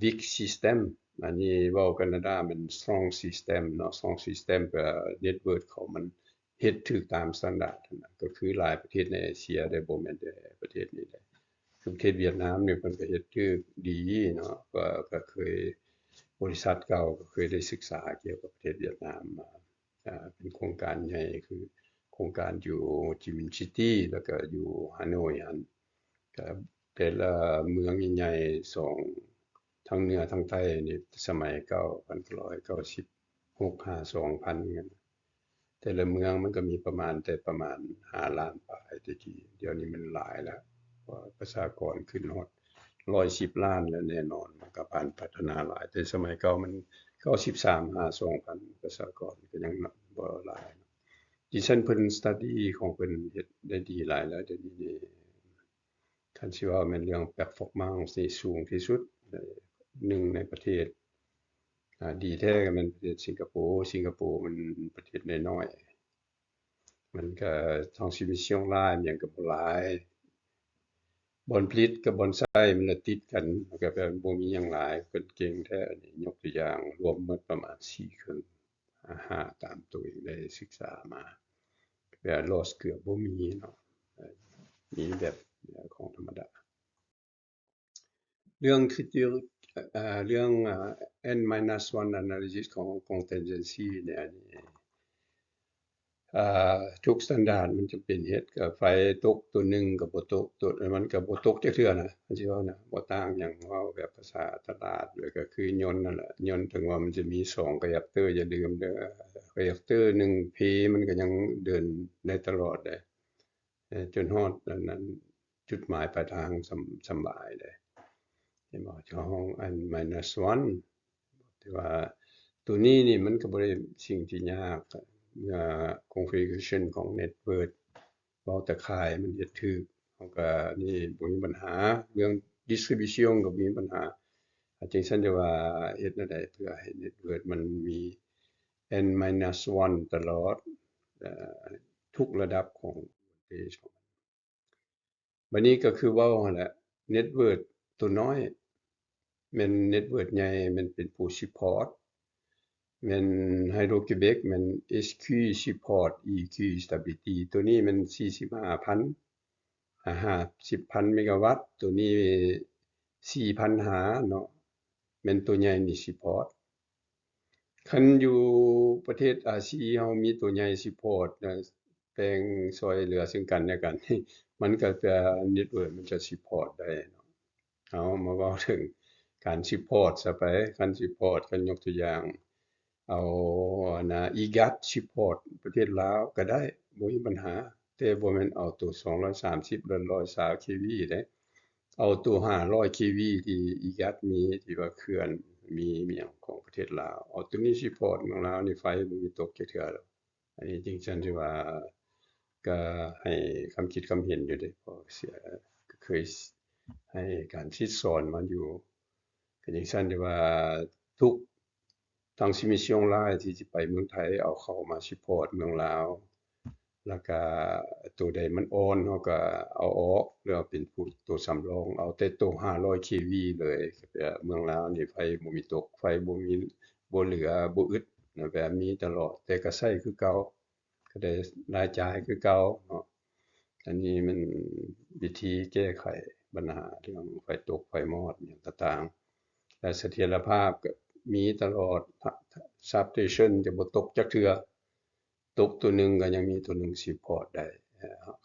weak system อันนี้เว้าแคนาดาเป็น strong system เนาะ strong system แปลว่า network เขามันเฮ็ดถูกตามสแตนดาร์ดนั่นน่ะก็คือหลายประเทศในเอเชียได้บ่แม่นแต่ประเทศนี้ได้คือประเทศเวียดนามนี่เพิ่นก็เฮ็ดถูกดีเนาะก็เคยบริษัทเก่าก็เคยได้ศึกษาเกี่ยวกับประเทศเวียดนามมาเป็นโครงการใหญ่คือโครงการอยู่โฮจิมินห์ซิตี้แล้วก็อยู่ฮานอยหั่นก็แต่ละเมืองใหญ่ๆทั้งเหนือทั้งใต้นี่สมัย1996 52,000กันแต่ละเมืองมันก็มีประมาณ5ล้านปลายแต่กี้เดี๋ยวนี้มันหลายแล้วเพราะประชากรขึ้นฮอด110ล้านแล้วแน่นอนมันก็พัฒนาหลายแต่สมัยเก่ามัน93 52,000ประชากรก็ยังบ่หลายดิฉันเพิ่น study ของเพิ่นเฮ็ดได้ดีหลายแล้วเดี๋ยวนี้นี่คันสิว่าแม่นเรื่อง performance นี่สูงที่สุดหนึ่งในประเทศดีแท้ก็แม่นประเทศสิงคโปร์มันประเทศน้อยๆมันก็ transmission line หยังก็บ่หลายบ่อนผลิตกับบ่อนใช้มันละติดกันมันก็แบบบ่มีหยังหลายเพิ่นเก่งแท้อันนี้ยกตัวอย่างรวมหมดประมาณ4ครึ่ง5ตามตัวเองได้ศึกษามาแบบ loss เกือบบ่มีเนาะมีแบบของธรรมดา เรื่องคิดเรื่องN-1 analysis ของ contingency เนี่ยอันนี้ทุก standard มันจะเป็นเฮ็ดก็ไฟตกตัวหนึ่งก็บ่ตกตัวมันก็บ่ตกจักเทื่อนะมันสิเว้านะบ่ต่างหยังเว้าแบบภาษาตลาดแล้วก็คือยนต์นั่นแหละยนต์ถึงว่ามันจะมี2 reactor อย่าลืมเด้อ reactor 1 P มันก็ยังเดินได้ตลอดเดะจนฮอดอันนั้นจุดหมายปลายทางสำบายเดะ เห็นบ่ที่ห้องอัน -1 ที่ว่าตัวนี้นี่มันก็บ่ได้สิ่งที่ยากconfiguration ของ network เว้าแต่ค่ายมันเฮ็ดถูกเฮาก็นี่บ่มีปัญหาเรื่อง distribution ก็บ่มีปัญหาจังซั่นจะว่าเฮ็ดแนวใดเพื่อให้ network มันมี N-1 ตลอดทุกระดับของ voltage ของมันบัดนี้ก็คือเว้าหั่นแหละ network ตัวน้อยแม่น network ใหญ่มันเป็นผู้ support แม่น Hydro-Québec แม่น HQ support EQ stability ตัวนี้มัน 45,000 50,000 เมกะวัตต์ตัวนี้ 4,500 เนาะแม่นตัวใหญ่นี่ support คันอยู่ประเทศอาซีเฮามีตัวใหญ่ support แปลงช่วยเหลือซึ่งกันและกันมันก็จะ network มันจะ support ได้เนาะเอามาเว้าถึงการ support ซะไปคัน support คันยกตัวอย่างเอาIGAT support ประเทศลาวก็ได้บ่มีปัญหาแต่บ่แม่นเอาตัว230และ120 kV เด้เอาตัว500 kV ที่ IGAT มีที่ว่าเขื่อนมีหยังของประเทศลาวเอาตัวนี้ support เมืองลาวนี่ไฟบ่มีตกจักเทื่อดอกอันนี้จริงจังที่ว่าก็ให้ความคิดความเห็นอยู่เดะเพราะเสียก็เคยให้การคิดสอนมาอยู่ก็จังซั่นที่ว่าทุก transmission line ที่สิไปเมืองไทยเอาเข้ามา support เมืองลาวแล้วก็ตัวใดมันอ่อนเฮาก็เอาออกหรือว่าเป็นตัวสำรองเอาแต่ตัว500 kV เลยเมืองลาวนี่ไฟบ่มีตกไฟบ่มีบ่เหลือบ่อึดแบบมีตลอดแต่ก็ใช้คือเก่าก็ได้รายจ่ายคือเก่าเนาะอันนี้มันวิธีแก้ไขปัญหาเรื่องไฟตกไฟมอดหยังต่างๆและเสถียรภาพก็มีตลอด substation จะบ่ตกจักเทื่อตกตัวหนึ่งก็ยังมีตัวหนึ่ง support ได้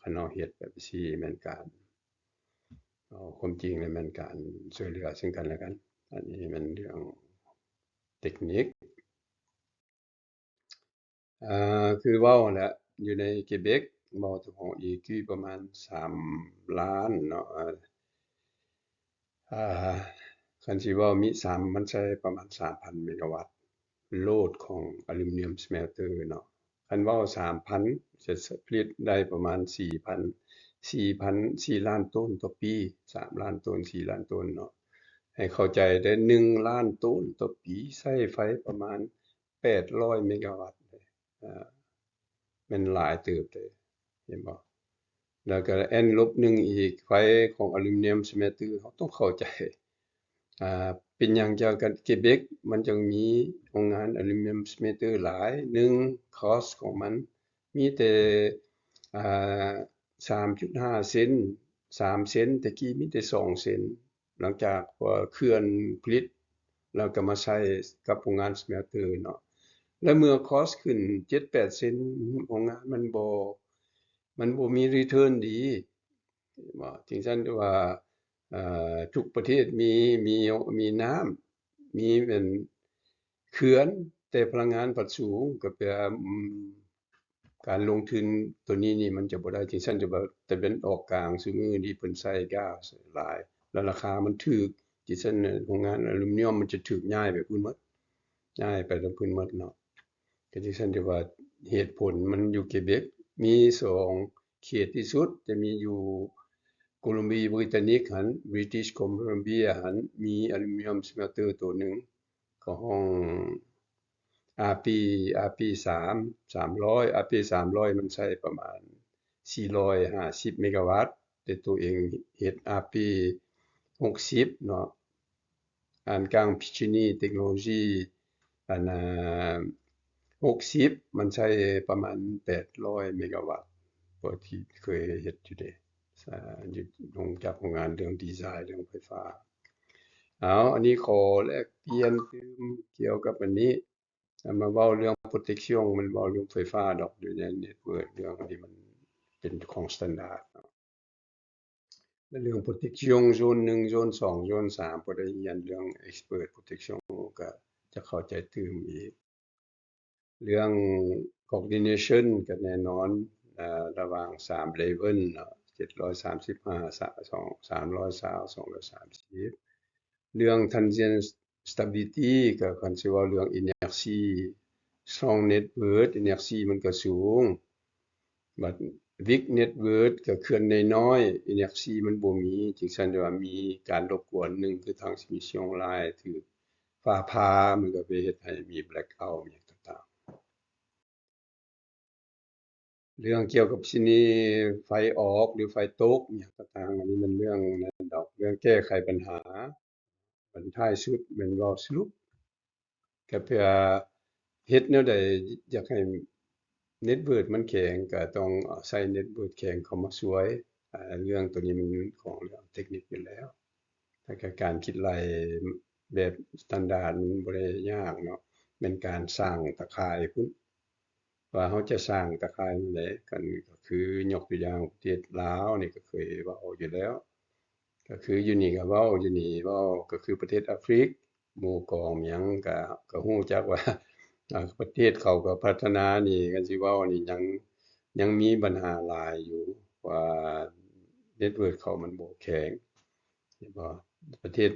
คันเฮาเฮ็ดแบบซี่แม่นการความจริงแล้วแม่นการช่วยเหลือซึ่งกันและกันอันนี้มันเรื่องเทคนิคคือเว้านั่นแหละอยู่ใน Quebec เว้าถึงของ EQ ประมาณ3ล้านเนาะคันสิเว้ามี3มันใช้ประมาณ 3,000 เมกะวัตต์โลดของอลูมิเนียม smelter เนาะคันเว้า 3,000 จะผลิตได้ประมาณ 4 ล้านต้นต่อปี3 ล้านต้น4 ล้านต้นเนาะให้เข้าใจได้1 ล้านต้นต่อปีใช้ไฟประมาณ800เมกะวัตต์อ่าแม่นหลายเติบเลยเห็นบ่แล้วก็ N-1 อีกไฟของอลูมิเนียมสเมลเตอร์เราต้องเข้าใจเป็นหยังเกี่ยวกับเกเบกมันจึงมีโรงงานอลูมิเนียมสเมลเตอร์หลาย1คอสของมันมีแต่อ่า3.5 เซนต์3 เซนต์แต่กี้มีแต่2 เซนต์หลังจากว่าเขื่อนผลิตแล้วก็มาใช้กับโรงงานสเมลเตอร์เนาะแล้วเมื่อคอสขึ้น 7-8 เซนต์โรงงานมันบ่มี return ดีบ่จึงซั่นว่าทุกประเทศมีน้ำมีเป็นเขื่อนแต่พลังงานปัดสูงก็แปลการลงทุนตัวนี้นี่มันจะบ่ได้จึงซั่นจะว่าตะเวนออกกลางซุมื้อนี้เพิ่นใช้ก๊าซหลายแล้วราคามันถูกจึงซั่นโรงงานอลูมิเนียมมันจะถูกย้ายไปพุ่นหมดย้ายไปทางพุ่นหมดเนาะก็จึงซั่นจะว่าเหตุผลมันอยู่เกเบ็กมี2เขตที่สุดจะมีอยู่โคลัมเบียบริตานิกหั้น British Columbia หั้นมีอลูมิเนียมสเมลเตอร์ตัวหนึ่งก็ห้อง RP 300 RP 300มันใช้ประมาณ450เมกะวัตต์แต่ตัวเองเฮ็ด RP 60เนาะอันกลาง PG&E Technology อัน60มันใช้ประมาณ800เมกะวัตต์เพราะที่เคยเฮ็ดอยู่เดะอยู่ลงจากโรงงานเรื่องดีไซน์เรื่องไฟฟ้าอันนี้ขอแลกเปลี่ยนเกี่ยวกับอันนี้มาเว้าเรื่อง protection มันเว้าเรื่องไฟฟ้าดอกอยู่ในเน็ตเวิร์กเรื่องที่มันเป็นของ standard เนาะแล้วเรื่อง protection โซน1โซน2โซน3บ่ได้เรียนเรื่อง expert protection ก็จะเข้าใจตื่มอีกเรื่อง coordination ก็แน่นอนระหว่าง3 level เนาะ735 320 230เรื่อง transient stability ก็คันสิเว้าเรื่อง inertia strong network inertia มันก็สูงบัด weak network ก็เคลื่อนน้อยๆ inertia มันบ่มีจึงซั่นว่ามีการรบกวนหนึ่งคือ transmission line ถูกฟ้าผ่ามันก็ไปเฮ็ดให้มี blackout อิหยังต่างๆเรื่องเกี่ยวกับสิหนีไฟออกหรือไฟตกอิหยังต่างๆอันนี้มันเรื่องนั้นดอกเรื่องแก้ไขปัญหาบัดท้ายสุดแม่นเว้าสรุปก็เพื่อเฮ็ดแนวใดอยากให้เน็ตเวิร์กมันแข็งก็ต้องใช้เน็ตเวิร์กแข็งเข้ามาช่วยเรื่องตัวนี้มันของเรื่องเทคนิคอยู่แล้วแล้วก็การคิดไล่แบบสแตนดาร์ดมันบ่ได้ยากเนาะแม่นการสร้างตะข่ายพุ่นว่าเราจะสร้างตะข่ายจั่งใดกันก็คือยกตัวอย่างประเทศลาวนี่ก็เคยเว้าอยู่แล้วก็คืออยู่นี่ก็เว้าอยู่นี่เว้าก็คือประเทศแอฟริกหมู่เกาะหยังก็รู้จักว่าประเทศเขาก็พัฒนานี่คันสิเว้านี่ยังมีปัญหาหลายอยู่ว่าเน็ตเวิร์กเขามันบ่แข็งเห็นบ่ประเทศ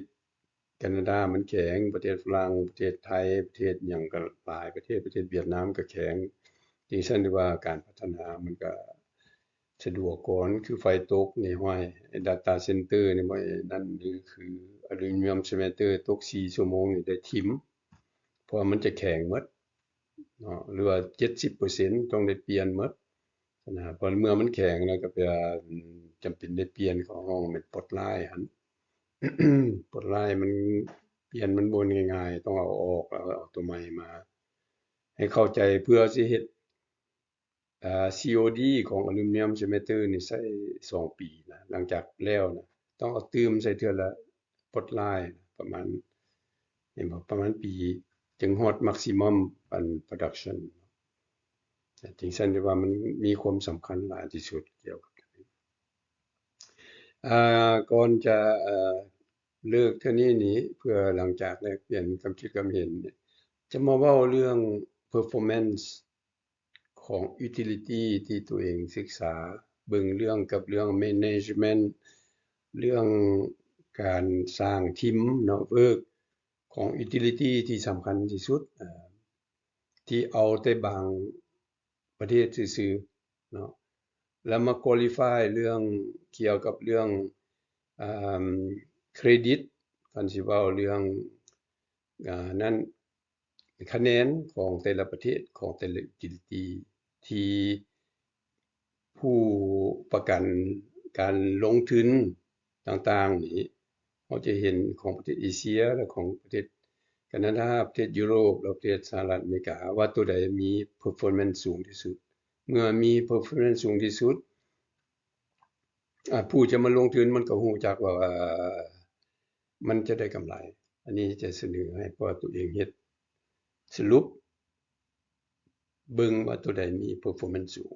แคนาดามันแข็งประเทศฝรั่งประเทศไทยประเทศหยังก็หลายประเทศเวียดนามก็แข็งดิฉันว่าการพัฒนามันก็สะดวกกว่าคือไฟตกนี่ห้อยdata center นี่บ่นั่นนี่คืออลูมิเนียม smelter ตก4ชั่วโมงนี่ได้ทิ่มเพราะมันจะแข็งหมดเนาะหรือว่า70%ต้องได้เปลี่ยนหมดนะเพราะเมื่อมันแข็งแล้วก็แปลว่าจำเป็นได้เปลี่ยนเข้าห้องเป็นปลดลายหั่น ปลดลายมันเปลี่ยนมันบ่ง่ายๆต้องเอาออกแล้วเอาตัวใหม่มาให้เข้าใจเพื่อสิเฮ็ดCOD ของอลูมิเนียม smelter นี่ใช้2ปีนะหลังจากแล้วนะต้องเอาตื่มใส่เทื่อละปลดลายประมาณเห็นบ่ประมาณปีจึงฮอด maximum production แต่จริงซั่นที่ว่ามันมีความสำคัญหลายที่สุดเกี่ยวกับก่อนจะเลิกเท่านี้นี้เพื่อหลังจากแลกเปลี่ยนความคิดความเห็นเนี่ยจะมาเว้าเรื่อง performance ของ utility ที่ตัวเองศึกษาเบิ่งเรื่องกับเรื่อง management เรื่องการสร้างทีมเนาะเวิร์กของ utility ที่สำคัญที่สุดที่เอาแต่บางประเทศซื่อๆเนาะ แล้วมา qualify เรื่องเกี่ยวกับเรื่องอ่าเครดิตคันสิเว้าเรื่องนั้นคะแนนของแต่ละประเทศของแต่ละ utility ที่ผู้ประกันการลงทุนต่างๆนี่เราจะเห็นของประเทศเอเชียและของประเทศแคนาดาประเทศยุโรปและประเทศสหรัฐอเมริกาว่าตัวใดมี performance สูงที่สุดเมื่อมี performance สูงที่สุดผู้จะมาลงทุนมันก็รู้จักว่ามันจะได้กำไรอันนี้จะเสนอให้เพราะว่าตัวเองเฮ็ดสรุปเบิ่งว่าตัวใดมี performance สูง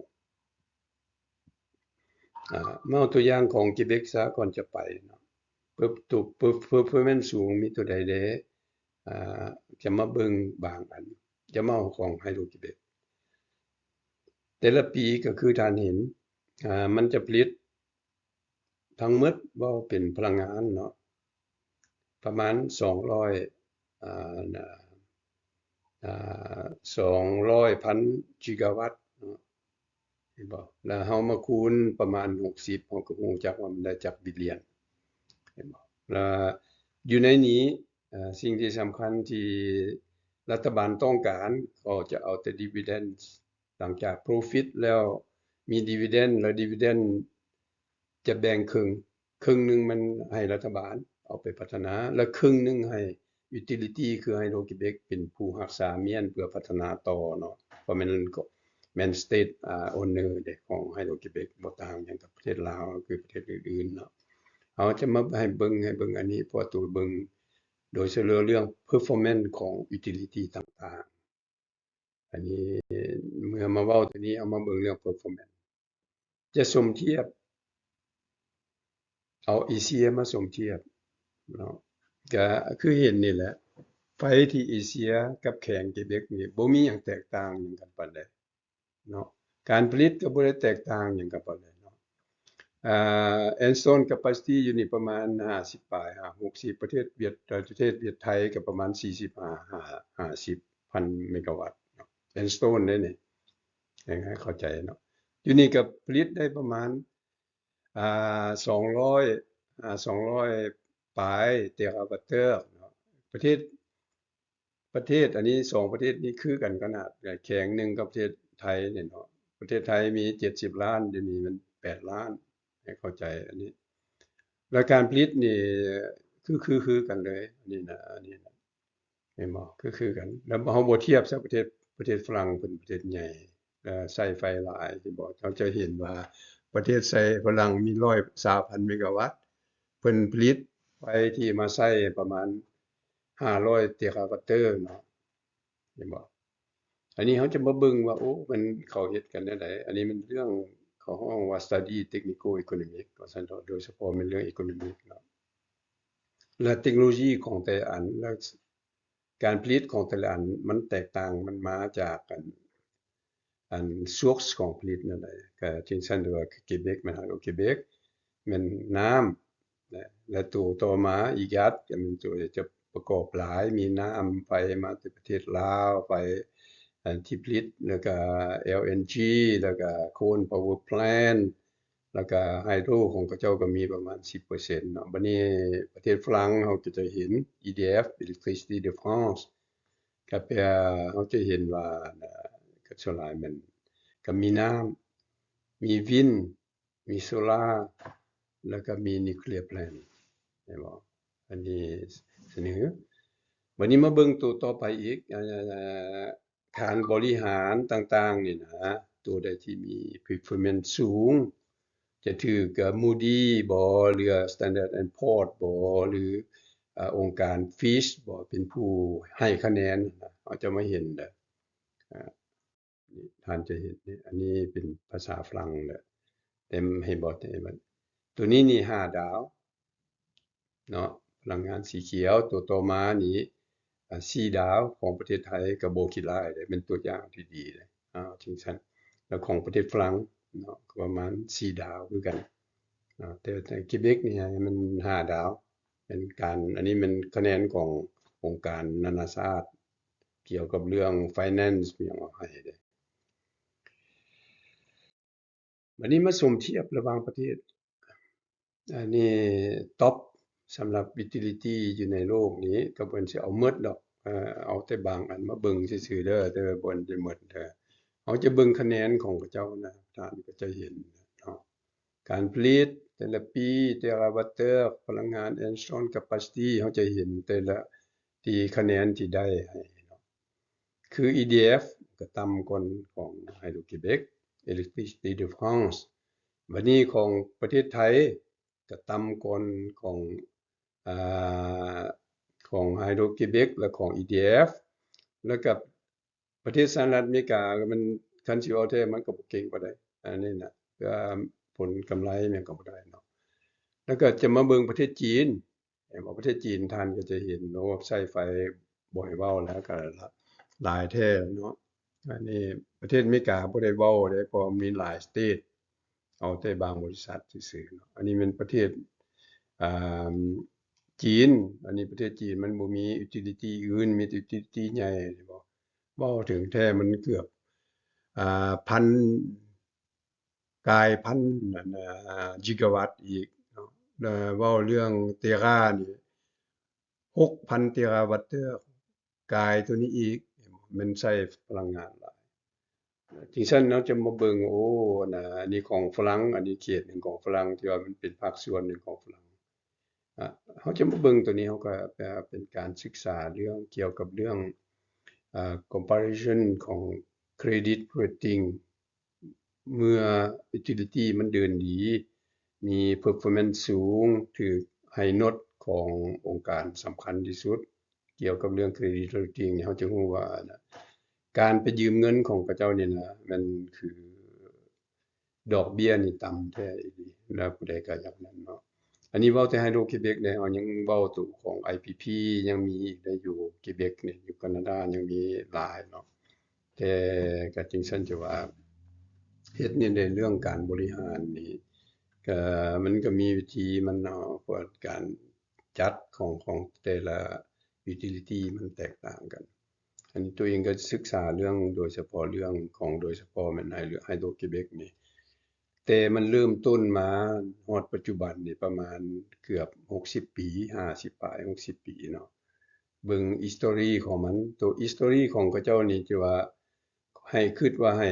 มาเอาตัวอย่างของเกเบกซะก่อนจะไปเนาะperformance สูงมีตัวใดแหน่จะมาเบิ่งบางอันจะมาเอาของไฮโดรเกเบกแต่ละปีก็คือท่านเห็นมันจะผลิตทั้งหมดว่าเป็นพลังงานเนาะประมาณ200200,000 กิกะวัตต์เนาะเห็นบ่แล้วเฮามาคูณประมาณ60เฮาก็รู้จักว่ามันได้จักบิลเลียนเห็นบ่แล้วอยู่ในนี้สิ่งที่สำคัญที่รัฐบาลต้องการก็จะเอาแต่ dividend หลังจาก profit แล้วมี dividend แล้ว dividend จะแบ่งครึ่งหนึ่งมันให้รัฐบาลเอาไปพัฒนาและครึ่งหนึ่งให้ utility คือไฮโดรเกเบกเป็นผู้รักษาเมียนเพื่อพัฒนาต่อเนาะเพราะมัน state owner เด้ของไฮโดรเกเบกบ่ต่างหยังกับประเทศลาวคือประเทศอื่นๆเนาะเขาจะมาให้เบิ่งอันนี้เพราะตัวเบิ่งโดยเฉพาะเรื่อง performance ของ utility ต่างๆอันนี้เมื่อมาเว้าตัวนี้เอามาเบิ่งเรื่อง performance จะสมเทียบเอาเอเชียมาสมเทียบเนาะก็คือเห็นนี่แหละไฟที่เอเชียกับแข่งเกเบกนี่บ่มีหยังแตกต่างหยังกันปานใดเนาะการผลิตก็บ่ได้แตกต่างหยังกันปานใดเนาะinstall capacity อยู่นี่ประมาณ50ปลาย60ประเทศเวียดไทยก็ประมาณ50,000 เมกะวัตต์เนาะ install ได้นี่ให้เข้าใจเนาะอยู่นี่ก็ผลิตได้ประมาณ200ปลายเทราวัตต์เนาะประเทศอันนี้2ประเทศนี้คือกันขนาดแข่งหนึ่งกับประเทศไทยเนี่ยเนาะประเทศไทยมี70ล้านเดี๋ยวนี้มัน8ล้านให้เข้าใจอันนี้แล้วการผลิตนี่คือกันเลยอันนี้นะแม่นบ่คือกันแล้วเฮาบ่เทียบซะประเทศฝรั่งเพิ่นประเทศใหญ่ใช้ไฟหลายสิบ่เราจะเห็นว่าประเทศใช้ฝรั่งมี120,000 เมกะวัตต์เพิ่นผลิตไฟที่มาใช้ประมาณ500 เทราวัตต์เนาะเห็นบ่อันนี้เขาจะมาเบิ่งว่าโอ้มันเขาเฮ็ดกันแนวใดอันนี้มันเรื่องเขาฮ้องว่า study technical economic ว่าซั่นเถาะโดยเฉพาะเป็นเรื่อง economic เนาะและเทคโนโลยีของแต่ละอันและการผลิตของแต่ละอันมันแตกต่างมันมาจากsource ของผลิตนั่นแหละก็เช่นซั่นว่าเกเบกมันหาเกเบกมันน้ำและตัวต่อมาอีกอันก็มันตัวจะประกอบหลายมีน้ำไฟมาจากประเทศลาวไฟที่ผลิตแล้วก็ LNG แล้วก็ Coal Power Plant แล้วก็ไฮโดรของเขาเจ้าก็มีประมาณ 10% เนาะบัดนี้ประเทศฝรั่งเราก็จะเห็น EDF Electricité de France ก็เราจะเห็นว่าก็ส่วนหลายมันก็มีน้ำมีวินมีโซลาร์แล้วก็มี Nuclear Plant แม่นบ่อันนี้เสนอวันนี้มาเบิ่งตัวต่อไปอีกการบริหารต่างๆนี่นะตัวใดที่มี performance สูงจะถือกับ Moody บ่หรือ Standard & Poor's บ่หรือองค์การ Fitch บ่เป็นผู้ให้คะแนนเราจะมาเห็นเด้อท่านจะเห็นอันนี้เป็นภาษาฝรั่งเด้อเต็มให้บ่ตัวนี้นี่5ดาวเนาะพลังงานสีเขียวตัวต่อมานี่4ดาวของประเทศไทยก็บ่ขี้ร้ายเด้เป็นตัวอย่างที่ดีเลยจังซั่นแล้วของประเทศฝรั่งเนาะก็ประมาณ4ดาวคือกันแต่เกเบกนี่มัน5ดาวเป็นการอันนี้มันคะแนนขององค์การนานาชาติเกี่ยวกับเรื่อง Finance มีหยังเอาให้เด้ บัดนี้มาสุ่มเทียบระหว่างประเทศอันนี้ท็อปสำหรับ utility อยู่ในโลกนี้ก็เพิ่นสิเอาหมดดอกเอาแต่บางอันมาเบิ่งซื่อๆเด้อแต่ว่าบ่ได้หมดเด้อเขาจะเบิ่งคะแนนของเขาเจ้านะท่านก็จะเห็นเนาะการผลิตแต่ละปีแต่ละวัตเตอร์พลังงาน installed capacity เขาจะเห็นแต่ละที่คะแนนที่ได้ให้เนาะคือ EDF ก็ต่ำกว่าของ Hydro-Québec Électricité de France บัดนี้ของประเทศไทยก็ต่ำกว่าของอ่าของ Hydro-Québec และของ EDF แล้วก็ประเทศสหรัฐอเมริกามันคันสิเอาแท้มันก็บ่เก่งปานใดอันนี้น่ะผลกำไรมันก็บ่ได้เนาะแล้วก็จะมาเบิ่งประเทศจีนว่าประเทศจีนท่านก็จะเห็นโอ้ใช้ไฟบ่ให้เว้าแล้วก็หลายแท้เนาะอันนี้ประเทศอเมริกาบ่ได้เว้าเด้เพราะมีหลายสเตตเอาแต่บางบริษัทซื่อๆเนาะอันนี้มันประเทศอ่าจีนอันนี้ประเทศจีนมันบ่มี utility อื่นมีแต่ utility ใหญ่บ่เว้าถึงแท้มันเกือบพันกายพันนั่นกิกะวัตต์อีกเนาะเว้าเรื่องเทรานี่6,000 เทราวัตต์กายตัวนี้อีกมันใช้พลังงานหลายจริงซั่นเราจะมาเบิ่งโอ้น่ะอันนี้ของฝรั่งอันนี้เขตหนึ่งของฝรั่งที่ว่ามันเป็นภาคส่วนหนึ่งของฝรั่งเขาจะมาเบิ่งตัวนี้เขาก็เป็นการศึกษาเรื่องเกี่ยวกับเรื่องcomparison ของ credit rating เมื่อ utility มันเดินดีมี performance สูงถูกให้นดขององค์การสำคัญที่สุดเกี่ยวกับเรื่อง credit rating นี่เขาจะรู้ว่าการไปยืมเงินของเขาเจ้านี่นะมันคือดอกเบี้ยนี่ต่ำแท้อีหลีแล้วผู้ใดก็อยากนั้นเนาะอันนี้เว้าแต่ Hydro-Québec เนี่ยเอายังเว้าตัวของ IPP ยังมีอีกได้อยู่ Quebec นี่อยู่แคนาดายังมีหลายเนาะแต่ก็จริงซั่นจะว่าเฮ็ดในเรื่องการบริหารนี่ก็มันก็มีวิธีมันเนาะเพราะการจัดของแต่ละ utility มันแตกต่างกันอันนี้ตัวเองก็ศึกษาเรื่องโดยเฉพาะเรื่องของโดยเฉพาะมันHydro-Québec นี่แต่มันเริ่มต้นมาฮอดปัจจุบันนี่ประมาณเกือบ60ปี50ปลาย60ปีเนาะเบิ่ง history ของมันตัว history ของเขาเจ้านี่ที่ว่าให้คิดว่าให้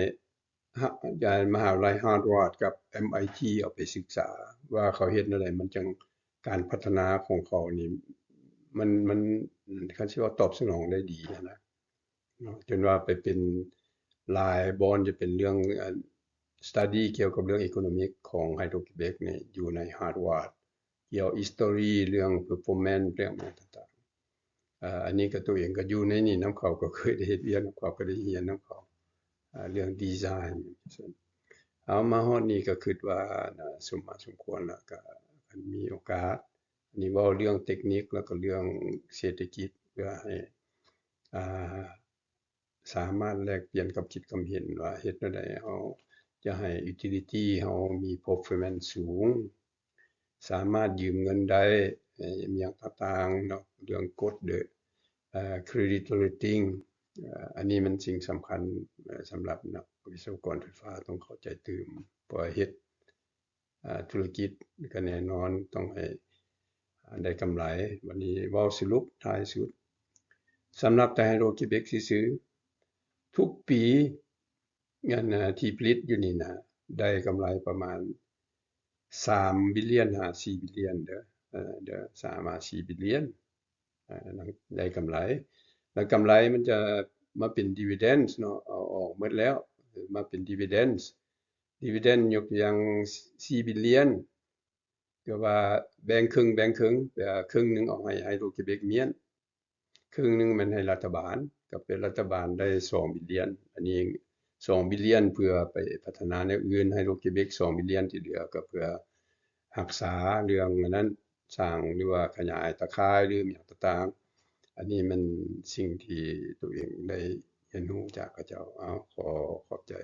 มหาวิทยาลัย Harvard กับ MIT เอาไปศึกษาว่าเขาเฮ็ดแนวใดมันจังการพัฒนาของเขานี่มันคันสิว่าตอบสนองได้ดีนะเนาะจนว่าไปเป็นหลายบ่อนจะเป็นเรื่องstudy เกี่ยวกับเรื่อง economic ของ Hydro-Québec นี่อยู่ใน Harvard เกี่ยว history เรื่อง performance เรื่องต่างๆอันนี้ก็ตัวเองก็อยู่ในนี่นำเขาก็เคยได้เฮ็ดเวียกนำเขาก็ได้เรียนนำเขาเรื่องดีไซน์เอามาฮอดนี้ก็คิดว่าน่าสมมาสมควรแล้วก็คันมีโอกาสอันนี้เว้าเรื่องเทคนิคแล้วก็เรื่องเศรษฐกิจเพื่อให้อ่าสามารถแลกเปลี่ยนกับคิดความเห็นว่าเฮ็ดแนวใดเราจะให้ utility เรามี performance สูงสามารถยืมเงินได้อิหยังต่างๆเนาะเรื่องกฎcredit rating อันนี้มันสิ่งสำคัญสำหรับนักวิศวกรไฟฟ้าต้องเข้าใจตื่มเพราะเฮ็ดธุรกิจก็แน่นอนต้องให้ได้กำไรวันนี้เว้าสรุปท้ายสุดสำหรับแต่ Hydro-Québec ซื่อๆทุกปีเงินที่ผลิตอยู่นี่นะได้กำไรประมาณ3 billion หา4 billion เด้อ3มา4 billion ได้กำไรแล้วกำไรมันจะมาเป็น dividends เนาะเอาออกหมดแล้วมาเป็น dividends dividend ยกตัวอย่าง4 billion ก็ว่าแบ่งครึ่งครึ่งหนึงเอาให้ Hydro-Québec เมียนครึ่งหนึงมันให้รัฐบาลก็เป็นรัฐบาลได้2 billion อันนี้2 billion เพื่อไปพัฒนาแนวอื่น Hydro-Québec 2 billion ที่เหลือก็เพื่อรักษาเรื่องอันนั้นสร้างหรือว่าขยายตะข่ายหรืออิหยังต่างๆอันนี้มันสิ่งที่ตัวเองได้เรียนรู้จากเขาเจ้าขอบใจ